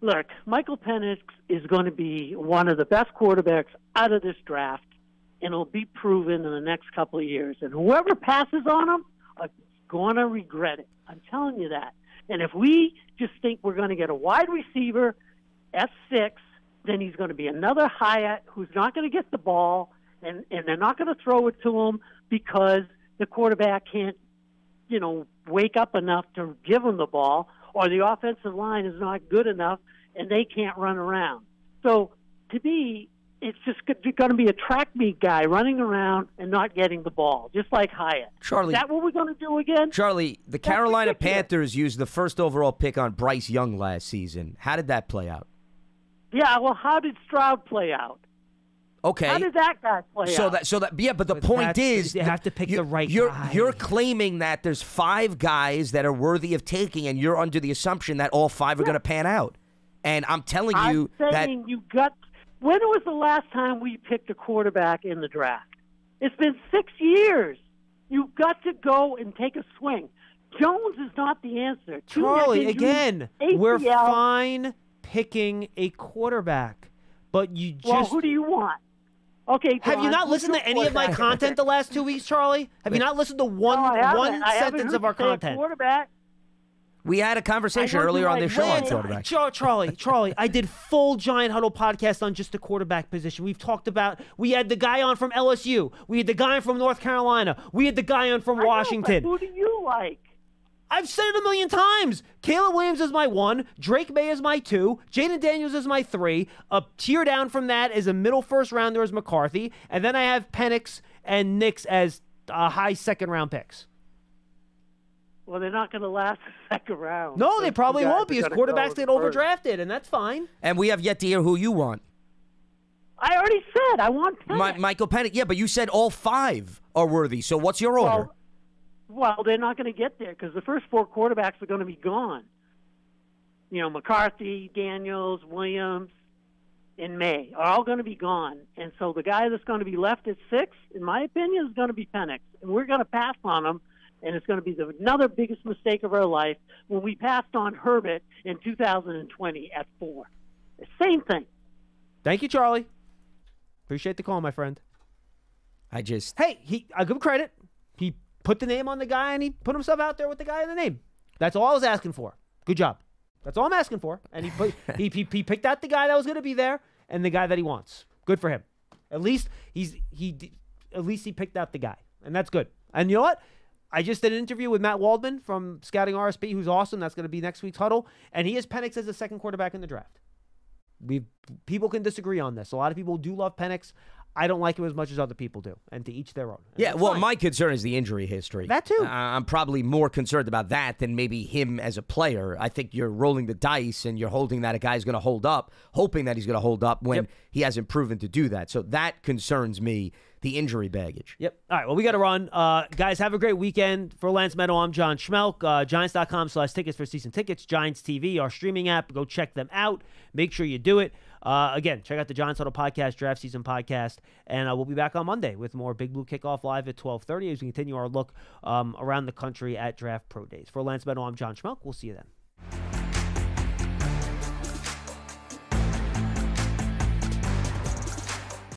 Look, Michael Penix is going to be one of the best quarterbacks out of this draft, and it'll be proven in the next couple of years. And whoever passes on him are going to regret it. I'm telling you that. And if we just think we're going to get a wide receiver at 6, then he's going to be another Hyatt who's not going to get the ball, and they're not going to throw it to him because the quarterback can't, wake up enough to give him the ball, or the offensive line is not good enough and they can't run around. So to me, it's just going to be a track meet guy running around and not getting the ball, just like Hyatt. Charlie, is that what we're going to do again? Charlie, the Carolina Panthers used the first overall pick on Bryce Young last season. How did that play out? Yeah, well, how did Stroud play out? Okay. How did that guy play out? But the point is, you have to pick the right guy. You're claiming that there's 5 guys that are worthy of taking, and you're under the assumption that all 5 are going to pan out. And I'm telling you that. When was the last time we picked a quarterback in the draft? It's been 6 years. You've got to go and take a swing. Jones is not the answer. Charlie, again, we're fine picking a quarterback, but you just. Well, who do you want? Okay, John, have you not listened to any of my content the last 2 weeks, Charlie? Have you not listened to one sentence of our content? Quarterback. We had a conversation earlier on this show on quarterback. Charlie, I did full Giant Huddle podcast on just the quarterback position. We had the guy on from LSU. We had the guy on from North Carolina. We had the guy on from Washington. Who do you like? I've said it a million times. Caleb Williams is my 1. Drake May is my 2. Jaden Daniels is my 3. A tier down from that is a middle first rounder as McCarthy. And then I have Penix and Nix as high second-round picks. Well, they're not going to last the second round. No, they probably won't because quarterbacks get overdrafted, and that's fine. And we have yet to hear who you want. I already said I want Penix. Michael Penix. Yeah, but you said all 5 are worthy. So what's your order? Well, they're not going to get there because the first 4 quarterbacks are going to be gone. You know, McCarthy, Daniels, Williams, and May are all going to be gone. And so the guy that's going to be left at 6, in my opinion, is going to be Penix. And we're going to pass on him. And it's going to be another biggest mistake of our life when we passed on Herbert in 2020 at 4. The same thing. Thank you, Charlie. Appreciate the call, my friend. I give him credit. He put the name on the guy, and he put himself out there with the guy in the name. That's all I was asking for. Good job. That's all I'm asking for. And he picked out the guy that was going to be there and the guy that he wants. Good for him. At least he picked out the guy, and that's good. And you know what? I just did an interview with Matt Waldman from Scouting RSP, who's awesome. That's going to be next week's huddle. And he has Penix as the second quarterback in the draft. People can disagree on this. A lot of people do love Penix. I don't like him as much as other people do, and to each their own. And my concern is the injury history. That too. I'm probably more concerned about that than maybe him as a player. I think you're rolling the dice, and you're holding that a guy's going to hold up, hoping that he's going to hold up when he hasn't proven to do that. So that concerns me, the injury baggage. Yep. All right, well, we got to run. Guys, have a great weekend. For Lance Medow, I'm John Schmeelk. Giants.com/tickets for season tickets. Giants TV, our streaming app. Go check them out. Make sure you do it. Again, check out the Giants Huddle Podcast, Draft Season Podcast, and we'll be back on Monday with more Big Blue Kickoff live at 12:30 as we continue our look around the country at Draft Pro Days. For Lance Medow, I'm John Schmeelk. We'll see you then.